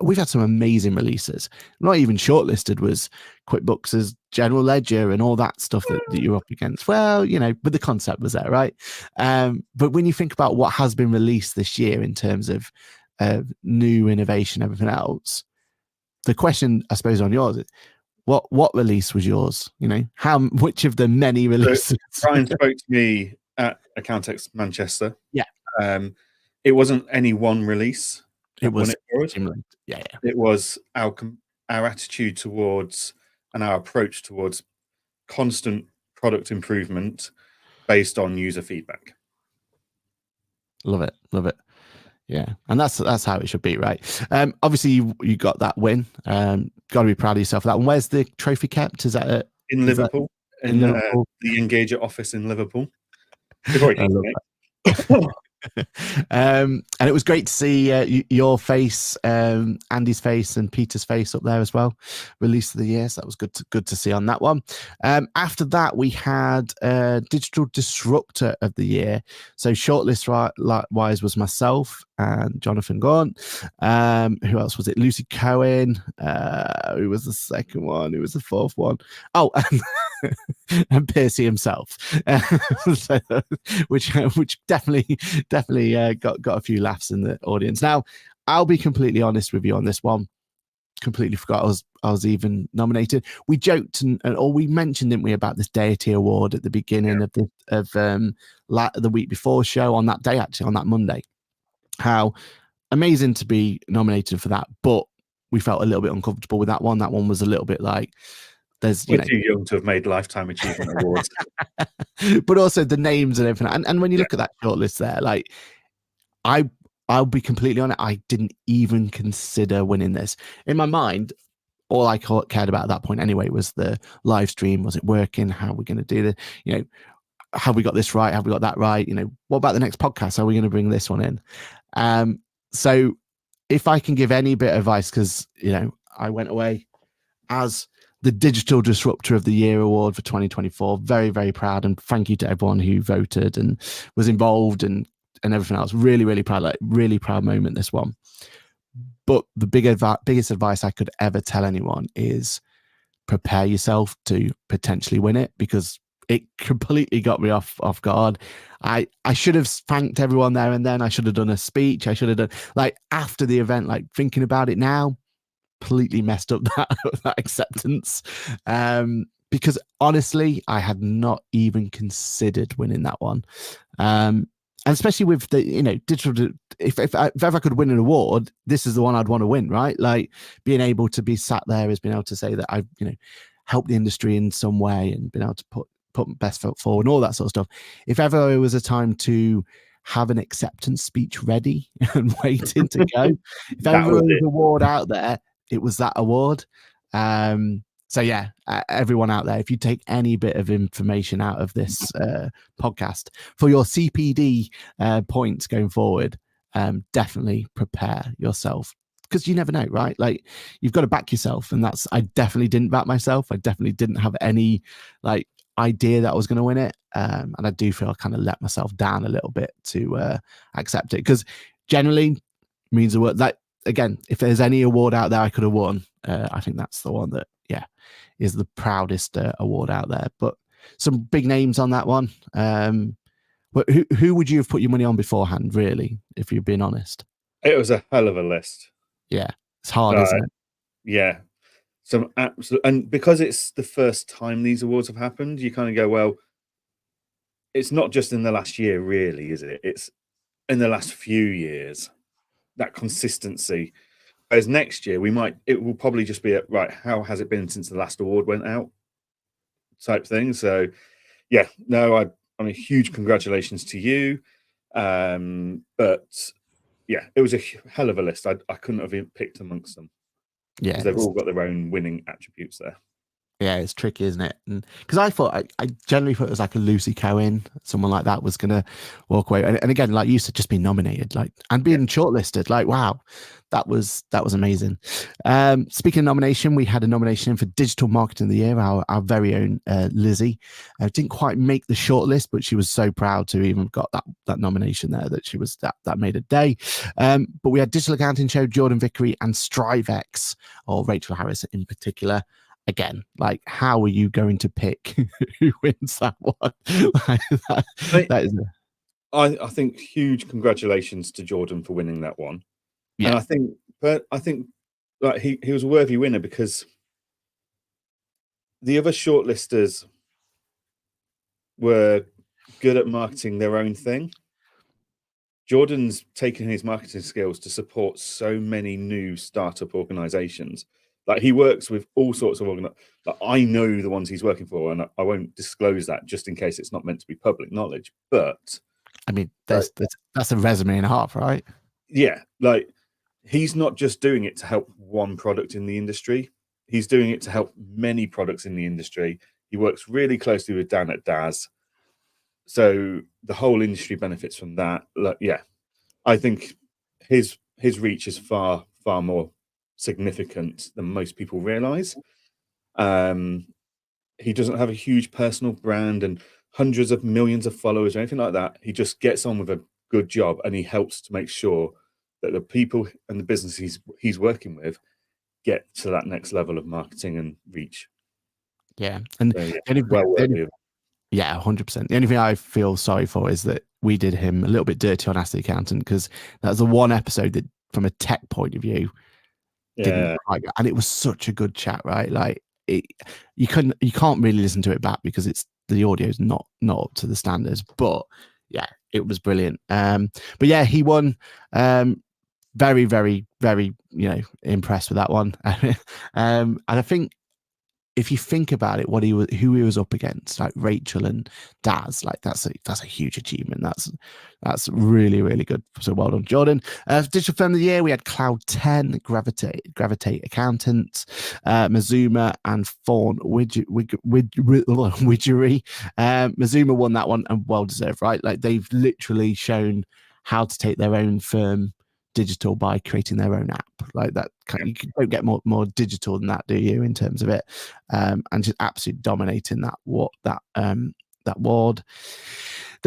we've had some amazing releases. Not even shortlisted was QuickBooks' General Ledger and all that stuff that you're up against. Well, but the concept was there, right? But when you think about what has been released this year in terms of new innovation, everything else, the question, I suppose, on yours is, what release was yours? Which of the many releases? So Brian spoke to me at Accountex Manchester. Yeah. It wasn't any one release. It was yeah. It was our attitude towards and our approach towards constant product improvement based on user feedback. Love it. Yeah, and that's how it should be, right? Obviously you got that win. Got to be proud of yourself for that one. Where's the trophy kept? Is that in Liverpool? In Liverpool? The Engager office in Liverpool. They've already done it. And it was great to see your face, Andy's face, and Peter's face up there as well. Release of the year, so that was good to see on that one. After that, we had Digital Disruptor of the Year. So shortlist wise was myself and Jonathan Gaunt. Who else was it? Lucy Cohen. Who was the second one? Who was the fourth one? Oh, and Piercy himself. So, which definitely got a few laughs in the audience. Now, I'll be completely honest with you on this one. Completely forgot I was even nominated. We joked or we mentioned, didn't we, about this Deity Award at the beginning of the week before show, on that day, actually, on that Monday. How amazing to be nominated for that, but we felt a little bit uncomfortable with that one. That one was a little bit like, we're too young to have made lifetime achievement awards. But also the names and everything. And when you look at that shortlist there, like, I'll be completely honest, I didn't even consider winning this. In my mind, all I cared about at that point anyway was the live stream. Was it working? How are we going to do this? Have we got this right? Have we got that right? What about the next podcast? Are we going to bring this one in? So if I can give any bit of advice, because, I went away as the Digital Disruptor of the Year award for 2024. Very, very proud. And thank you to everyone who voted and was involved and everything else. Really, really proud. Like, really proud moment, this one. But the biggest advice I could ever tell anyone is prepare yourself to potentially win it, because it completely got me off guard. I should have thanked everyone there and then. I should have done a speech. I should have done, like, after the event, like, thinking about it now, completely messed up that acceptance. Because honestly, I had not even considered winning that one. And especially with the, digital, if ever I could win an award, this is the one I'd want to win, right? Like, being able to be sat there as being able to say that I've, helped the industry in some way and been able to put best foot forward and all that sort of stuff. If ever it was a time to have an acceptance speech ready and waiting to go, if ever there was an award out there, it was that award. So yeah, everyone out there, if you take any bit of information out of this podcast for your CPD points going forward, definitely prepare yourself, because you never know, right? Like, you've got to back yourself, and I definitely didn't back myself. I definitely didn't have any idea that I was going to win it, and I do feel I kind of let myself down a little bit to accept it, because generally means the word that, again, if there's any award out there I could have won, I think that's the one that is the proudest award out there. But some big names on that one. But who would you have put your money on beforehand, really, if you're being honest? It was a hell of a list. Yeah, it's hard, isn't it? Yeah, some absolute, and because it's the first time these awards have happened, you kind of go, well, it's not just in the last year, really, is it? It's in the last few years, that consistency. Whereas next year, it will probably just be right, how has it been since the last award went out, type thing. So yeah, no, I mean, huge congratulations to you. But yeah, it was a hell of a list. I couldn't have even picked amongst them Yeah, because they've all got their own winning attributes there. yeah, it's tricky, isn't it? And because I generally thought it was like a Lucy Cohen, someone like that was gonna walk away. And again, like you said, just being nominated, like, and being shortlisted, like, wow, that was amazing. Speaking of nomination, we had a nomination for Digital Marketing of the Year, our very own Lizzie. Didn't quite make the shortlist, but she was so proud to even got that nomination there, that she was that made a day. But we had Digital Accounting Show, Jordan Vickery, and StriveX, or Rachel Harris in particular. Again, like, how are you going to pick who wins that one? I think huge congratulations to Jordan for winning that one. Yeah. And I think like he was a worthy winner because the other shortlisters were good at marketing their own thing. Jordan's taken his marketing skills to support so many new startup organizations. Like, he works with all sorts of like, I know the ones he's working for, and I won't disclose that just in case it's not meant to be public knowledge. But I mean, that's a resume and a half, right? Yeah, like, he's not just doing it to help one product in the industry. He's doing it to help many products in the industry. He works really closely with Dan at DAS. So the whole industry benefits from that. Like, yeah, I think his reach is far, far more significant than most people realize. He doesn't have a huge personal brand and hundreds of millions of followers or anything like that. He just gets on with a good job, and he helps to make sure that the people and the businesses he's working with get to that next level of marketing and reach. Yeah. And So, yeah, yeah, 100%. The only thing I feel sorry for is that we did him a little bit dirty on Ask the Accountant, because that was the one episode that, from a tech point of view, didn't quite, and it was such a good chat, right? Like, you can't really listen to it back because the audio's not up to the standards. But yeah, it was brilliant. But yeah, he won. Very, very, very, impressed with that one. And I think, if you think about it, who he was up against, like Rachel and Daz, like that's a huge achievement. That's really, really good. So well done, Jordan. Digital Firm of the Year, we had Cloud 10, Gravitate Accountants, Mazuma, and Fawn Widgery. Mazuma won that one, and well deserved, right? Like, they've literally shown how to take their own firm digital by creating their own app. Like that, you don't get more digital than that, do you, in terms of it? And just absolutely dominating that ward. Then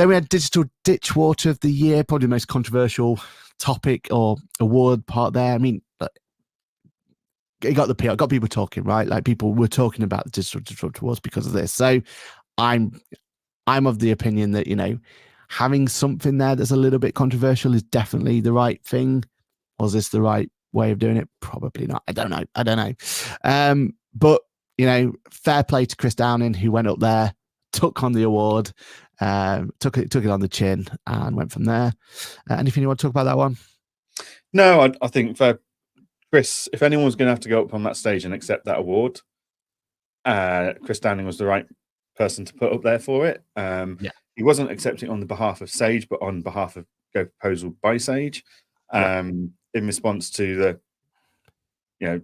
we had Digital Ditchwater of the Year, probably the most controversial topic or award part there. I mean, it got the PR, got people talking, right? Like, people were talking about the Digital Disruptor Awards because of this. So I'm of the opinion that, having something there that's a little bit controversial is definitely the right thing. Was this the right way of doing it? Probably not. I don't know. But, fair play to Chris Downing, who went up there, took on the award, took it on the chin, and went from there. Anything you want to talk about that one? No, I think for Chris, if anyone's going to have to go up on that stage and accept that award, Chris Downing was the right person to put up there for it. He wasn't accepting on the behalf of Sage, but on behalf of Go Proposal by Sage, in response to the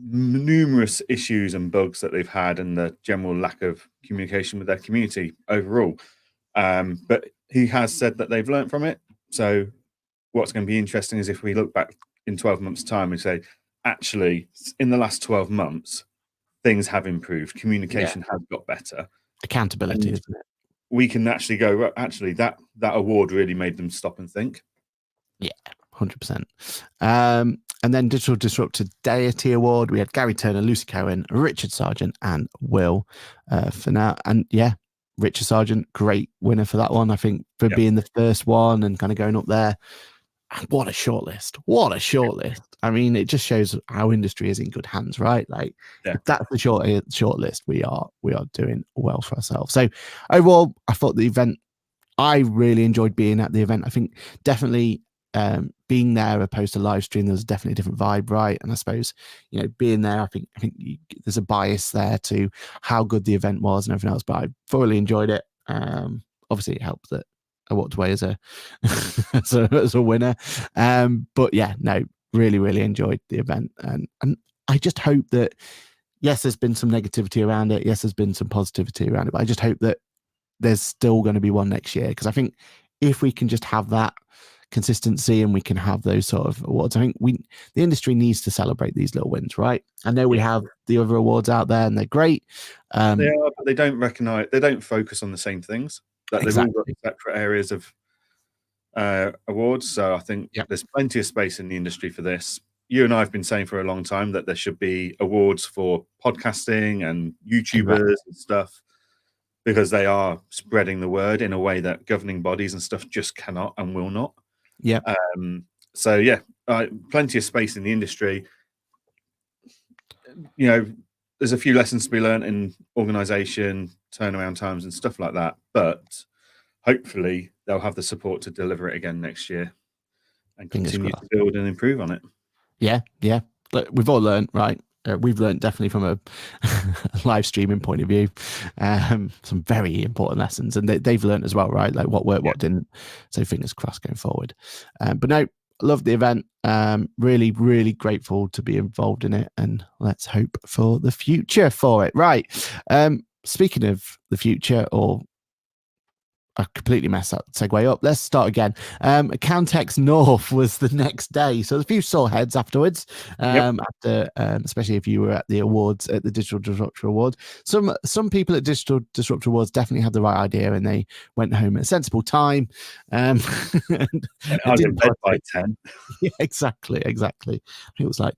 numerous issues and bugs that they've had, and the general lack of communication with their community overall. But he has said that they've learned from it. So what's going to be interesting is if we look back in 12 months' time and say, actually, in the last 12 months, things have improved. Communication has got better. Accountability, isn't it? We can actually go, well, actually, that award really made them stop and think. Yeah, 100%. And then Digital Disruptor Deity Award, we had Gary Turner, Lucy Cohen, Richard Sargent, and Will for now. And yeah, Richard Sargent, great winner for that one, I think, for being the first one and kind of going up there. And what a shortlist. What a shortlist. I mean, it just shows how industry is in good hands, right? Like, if that's the short list, we are doing well for ourselves. So overall, I thought the event, I really enjoyed being at the event. I think definitely being there opposed to live stream, there's definitely a different vibe, right? And I suppose, being there, I think there's a bias there to how good the event was and everything else, but I thoroughly enjoyed it. Obviously, it helped that I walked away as a as a winner. But yeah, no, really enjoyed the event, and I just hope that, yes, there's been some negativity around it, yes, there's been some positivity around it, but I just hope that there's still going to be one next year, because I think if we can just have that consistency and we can have those sort of awards, I think the industry needs to celebrate these little wins, right? I know we have the other awards out there and they're great. They are, but they don't recognize, they don't focus on the same things. Like they've all got separate areas of awards. So I think there's plenty of space in the industry for this. You and I have been saying for a long time that there should be awards for podcasting and YouTubers and stuff, because they are spreading the word in a way that governing bodies and stuff just cannot and will not. Yeah. So yeah, plenty of space in the industry. You know, there's a few lessons to be learned in organization, turnaround times and stuff like that, but hopefully they'll have the support to deliver it again next year and continue to build and improve on it. Yeah. Look, we've all learned, right? We've learned definitely from a live streaming point of view, some very important lessons, and they've learned as well, right? Like what worked, what didn't. So fingers crossed going forward. But no, love the event. Really grateful to be involved in it, and let's hope for the future for it. Right. Speaking of the future, or I completely messed that segue up. Let's start again. Countex North was the next day, so there's a few sore heads afterwards. After, especially if you were at the awards, at the Digital Disruptor Award. Some people at Digital Disruptor Awards definitely had the right idea, and they went home at a sensible time. I was in bed by 10. Yeah, exactly. I think it was like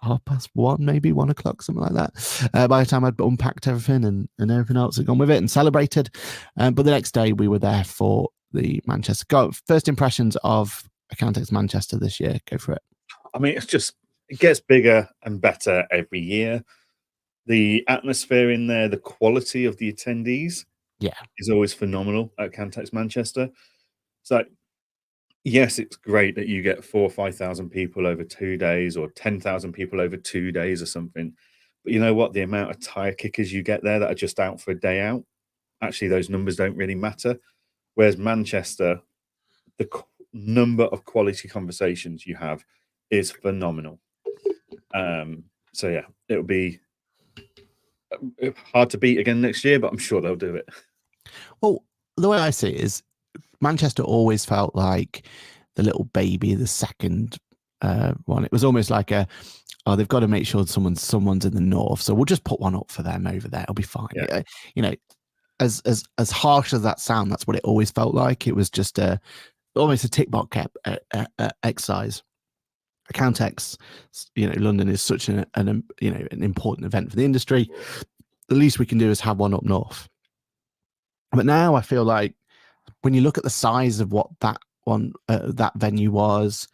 1:30, maybe 1 o'clock, something like that. By the time I'd unpacked everything and everything else had gone with it and celebrated. But the next day we were there for the Manchester. First impressions of Accountex Manchester this year. Go for it. I mean, it gets bigger and better every year. The atmosphere in there, the quality of the attendees, is always phenomenal at Accountex Manchester. So yes, it's great that you get 4,000 or 5,000 people over 2 days, or 10,000 people over 2 days or something. But you know what? The amount of tire kickers you get there that are just out for a day out, actually, those numbers don't really matter. Whereas Manchester, the number of quality conversations you have is phenomenal. So yeah, it'll be hard to beat again next year, but I'm sure they'll do it. Well, the way I see it is, Manchester always felt like the little baby, the second one. It was almost like they've got to make sure someone's in the north, so we'll just put one up for them over there. It'll be fine. Yeah. You know, as harsh as that sound, that's what it always felt like. It was just almost a tick box exercise. Accountex, London is such an important event for the industry. The least we can do is have one up north. But now I feel like, when you look at the size of what that venue was,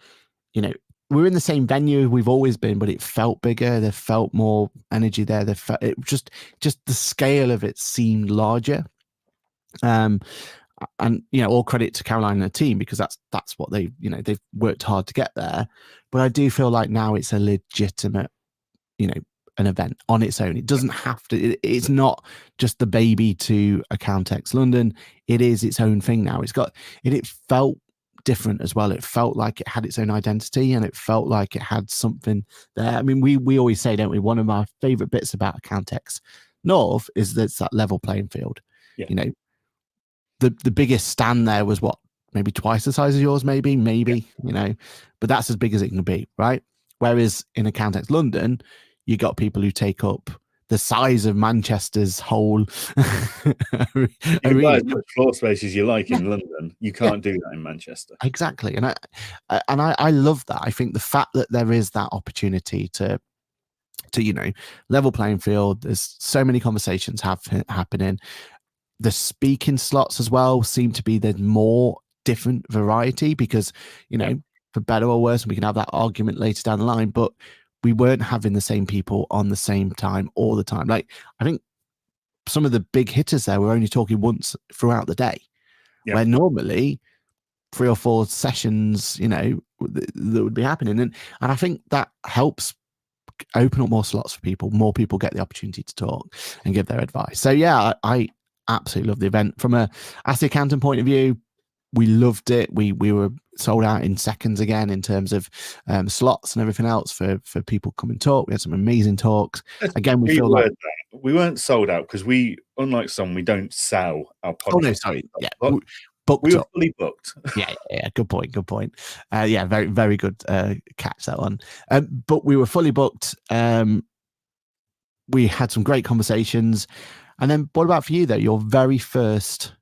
we're in the same venue we've always been, but it felt bigger. There felt more energy there. It just the scale of it seemed larger. And all credit to Caroline and her team, because that's what they've worked hard to get there. But I do feel like now it's a legitimate, an event on its own. It doesn't have to. It's not just the baby to Accountex London. It is its own thing now. It felt different as well. It felt like it had its own identity, and it felt like it had something there. I mean, we always say, don't we? One of our favorite bits about Accountex North is that it's that level playing field. Yeah. The biggest stand there was what, maybe twice the size of yours, maybe, but that's as big as it can be, right? Whereas in Accountex London, you got people who take up the size of Manchester's whole you can buy as much floor space as you like in London. You can't do that in Manchester. Exactly. And I love that. I think the fact that there is that opportunity to level playing field, there's so many conversations happening. The speaking slots as well seem to be the more different variety, because for better or worse, and we can have that argument later down the line, but we weren't having the same people on the same time all the time. Like, I think some of the big hitters there were only talking once throughout the day, where normally 3 or 4 sessions, that would be happening. And I think that helps open up more slots for people. More people get the opportunity to talk and give their advice. So yeah, I absolutely love the event. From a Ask the Accountant point of view, we loved it. We were sold out in seconds again in terms of slots and everything else for people come and talk. We had some amazing talks. Again, we feel like we weren't sold out because we, unlike some, we don't sell our podcast. Oh no, sorry, yeah, we were fully booked. yeah, good point. Yeah, very, very good catch that one. But we were fully booked. We had some great conversations, and then what about for you though? Your very first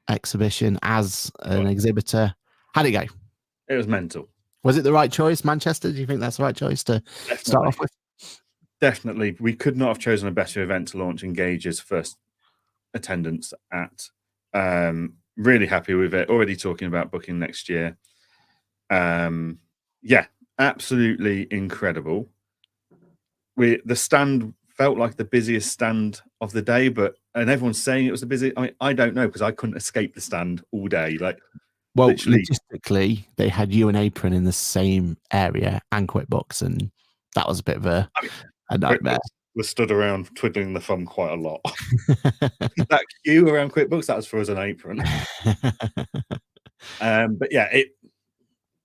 exhibition as an exhibitor, how'd it go? It was mental. Was it the right choice, Manchester? Do you think that's the right choice to start off with? Definitely, we could not have chosen a better event to launch Engage's first attendance at. Really happy with it. Already talking about booking next year. Yeah, absolutely incredible. The stand felt like the busiest stand of the day, and everyone's saying it was the busiest. I mean, I don't know because I couldn't escape the stand all day. Like, well, literally. Logistically, they had you and Apron in the same area and QuickBooks, and that was a bit of a nightmare. We stood around twiddling the thumb quite a lot. That queue around QuickBooks, that was for us an Apron. But yeah,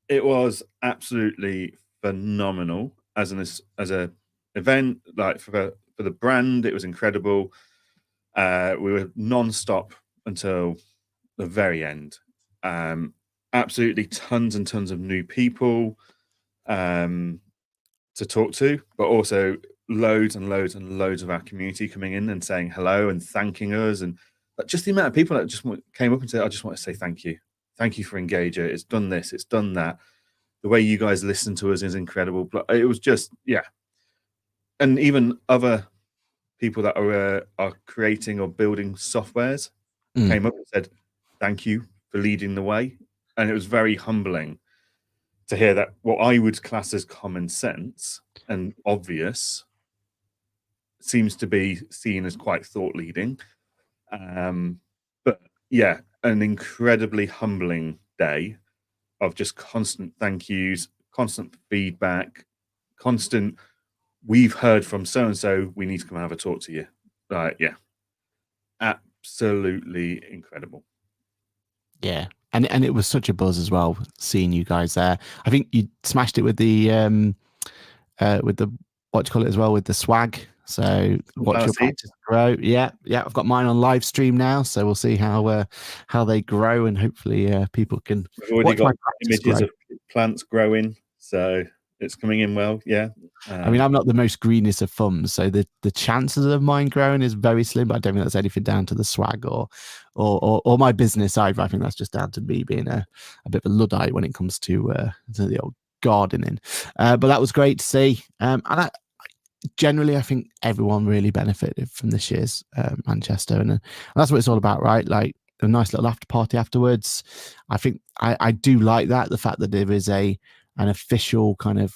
it was absolutely phenomenal as a event. Like for the brand, it was incredible. We were non-stop until the very end. Absolutely tons and tons of new people to talk to, but also loads and loads and loads of our community coming in and saying hello and thanking us, and just the amount of people that just came up and said, I just want to say thank you for Engager. It's done this, it's done that. The way you guys listen to us is incredible. But it was just, yeah. And even other people that are creating or building softwares came up and said thank you for leading the way. And it was very humbling to hear that what I would class as common sense and obvious seems to be seen as quite thought leading. But yeah, an incredibly humbling day of just constant thank yous, constant feedback, constant, we've heard from so-and-so, we need to come and have a talk to you. Yeah, absolutely incredible. Yeah. And it was such a buzz as well, seeing you guys there. I think you smashed it with the what do you call it as well, with the swag. So watch your practice grow. Yeah. I've got mine on live stream now, so we'll see how they grow, and hopefully people can. We've already got images of plants growing, so it's coming in well. Yeah. I mean, I'm not the most greenest of thumbs, so the chances of mine growing is very slim. But I don't think that's anything down to the swag or my business either. I think that's just down to me being a bit of a Luddite when it comes to the old gardening. But that was great to see. And generally, I think everyone really benefited from this year's Manchester, and that's what it's all about, right? Like a nice little after party afterwards. I think I do like that, the fact that there is an official kind of,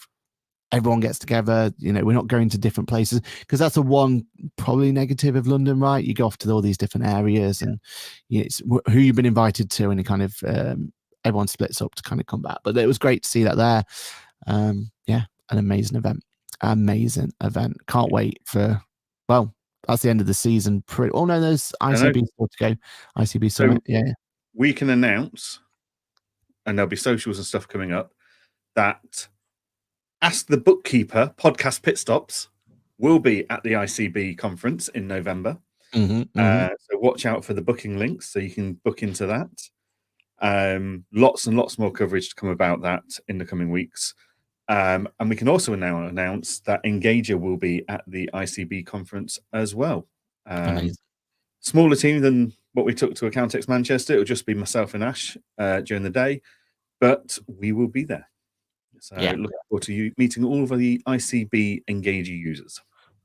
everyone gets together, we're not going to different places, because that's the one probably negative of London, right? You go off to all these different areas, and it's who you've been invited to, and it kind of everyone splits up to kind of come back. But it was great to see that there. Yeah, an amazing event. Can't wait for, well, that's the end of the season. Oh no, there's ICB still to go. ICB Summit. So yeah, we can announce, and there'll be socials and stuff coming up, that Ask the Bookkeeper podcast pit stops will be at the ICB conference in November. So watch out for the booking links so you can book into that. Lots and lots more coverage to come about that in the coming weeks. And we can also now announce that Engager will be at the ICB conference as well. Smaller team than what we took to Accountex Manchester. It'll just be myself and Ash during the day, but we will be there. So looking forward to you meeting all of the ICB Engager users.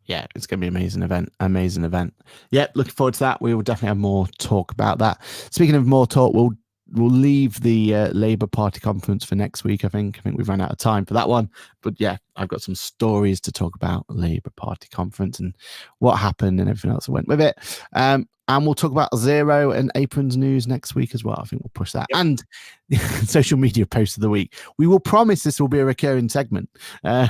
Yeah, it's going to be an amazing event. Yeah, looking forward to that. We will definitely have more talk about that. Speaking of more talk, we'll leave the Labour Party conference for next week. I think we've run out of time for that one. But yeah, I've got some stories to talk about Labour Party conference and what happened and everything else that went with it. And we'll talk about Zero and Aprons news next week as well. I think we'll push that. Yep. And social media post of the week. We will promise this will be a recurring segment. I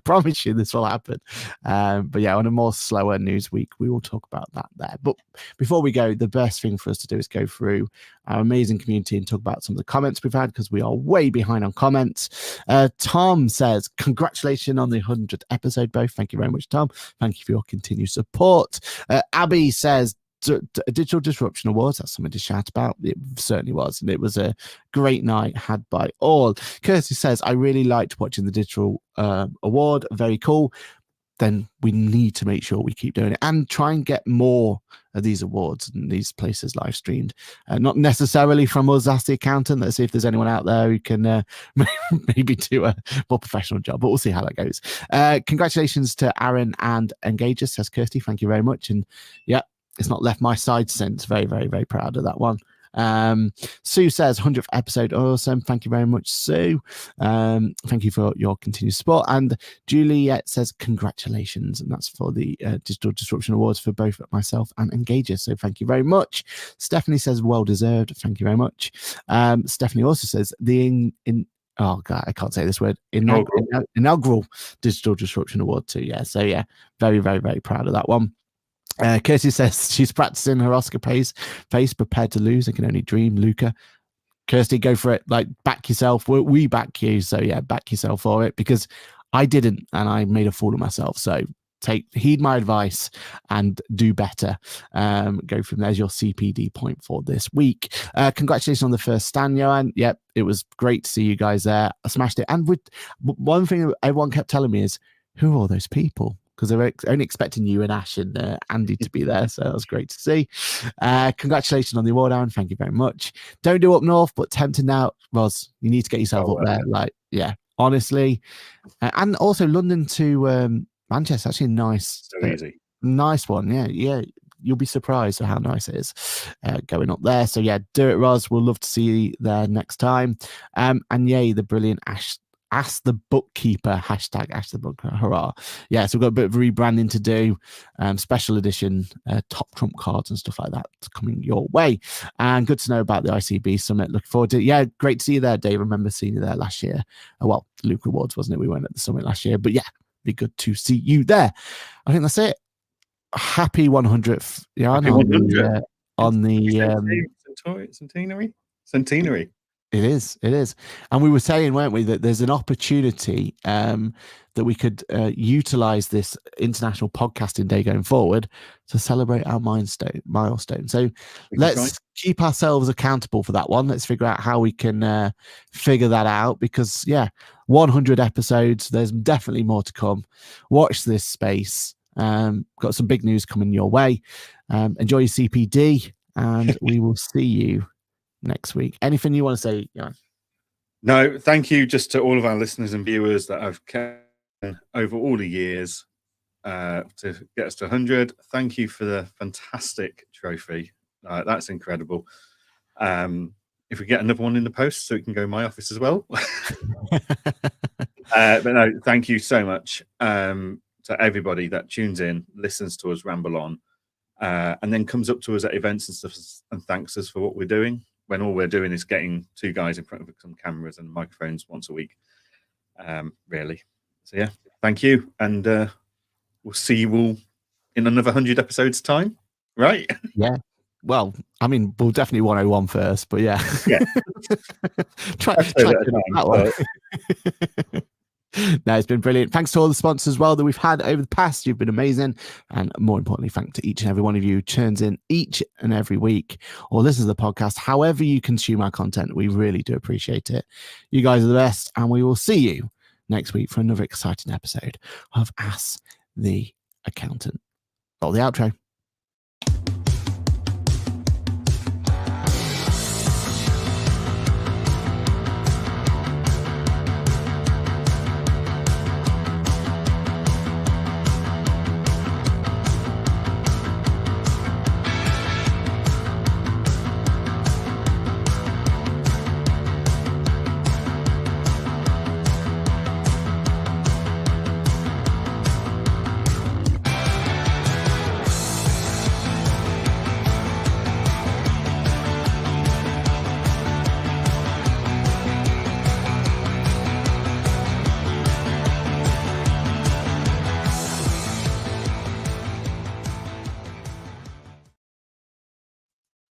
promise you this will happen. But yeah, on a more slower news week, we will talk about that there. But before we go, the best thing for us to do is go through our amazing community and talk about some of the comments we've had, because we are way behind on comments. Tom says, congratulations on the 100th episode, both. Thank you very much, Tom. Thank you for your continued support. Abby says, Digital Disruption Awards, that's something to shout about. It certainly was, and it was a great night had by all. Kirsty says, I really liked watching the Digital Award, very cool. Then we need to make sure we keep doing it and try and get more of these awards and these places live streamed. Not necessarily from us as the accountant. Let's see if there's anyone out there who can maybe do a more professional job, but we'll see how that goes. Congratulations to Aaron and Engager, says Kirsty. Thank you very much. And yeah, it's not left my side since. Very, very, very proud of that one. Sue says 100th episode, awesome. Thank you very much, Sue. Thank you for your continued support. And Juliet says congratulations, and that's for the Digital Disruption Awards for both myself and Engager. So thank you very much. Stephanie says well deserved. Thank you very much. Stephanie also says oh god, I can't say this word. Inaugural Digital Disruption Award too. Yeah, so yeah, very, very, very proud of that one. Kirsty says she's practicing her Oscar face, prepared to lose. I can only dream. Luca, Kirsty, go for it. Like, back yourself. We back you. So yeah, back yourself for it, because I didn't, and I made a fool of myself. So heed my advice and do better. Go from there's your CPD point for this week. Congratulations on the first stand, Johann. Yep, it was great to see you guys there. I smashed it. And with one thing everyone kept telling me is, who are all those people? Because they were only expecting you and Ash and Andy to be there. So that was great to see. Congratulations on the award, Aaron. Thank you very much. Don't do up north, but tempting now. Roz, you need to get yourself up there. Like, yeah, honestly. And also London to Manchester, actually nice. So easy. Nice one. Yeah. You'll be surprised at how nice it is going up there. So yeah, do it, Roz. We'll love to see you there next time. And yay, the brilliant Ask the Bookkeeper, hashtag Ask the Bookkeeper, hurrah. Yeah, so we've got a bit of rebranding to do, special edition top trump cards and stuff like that coming your way. And good to know about the ICB Summit. Looking forward to it. Yeah, great to see you there, Dave. I remember seeing you there last year. Well, Luke Awards, wasn't it? We went at the Summit last year, but yeah, be good to see you there. I think that's it. Happy 100th. Yeah, Happy 100th. On the centenary. It is. And we were saying, weren't we, that there's an opportunity that we could utilize this International Podcasting Day going forward to celebrate our milestone. So let's keep ourselves accountable for that one. Let's figure out how we can figure that out, because, yeah, 100 episodes, there's definitely more to come. Watch this space. Got some big news coming your way. Enjoy your CPD, and we will see you next week. Anything you want to say, Johann? No, thank you just to all of our listeners and viewers that have kept over all the years to get us to 100. Thank you for the fantastic trophy. That's incredible. If we get another one in the post so it can go in my office as well. But no, thank you so much to everybody that tunes in, listens to us ramble on, and then comes up to us at events and stuff and thanks us for what we're doing, when all we're doing is getting two guys in front of some cameras and microphones once a week, really. So yeah, thank you, and we'll see you all in another 100 episodes time, right? Yeah. Well, I mean, we'll definitely 101 first, but yeah. try that one. No, it's been brilliant. Thanks to all the sponsors as well that we've had over the past. You've been amazing. And more importantly, thanks to each and every one of you who turns in each and every week or listens to the podcast. However you consume our content, we really do appreciate it. You guys are the best, and we will see you next week for another exciting episode of Ask the Accountant. Or the outro.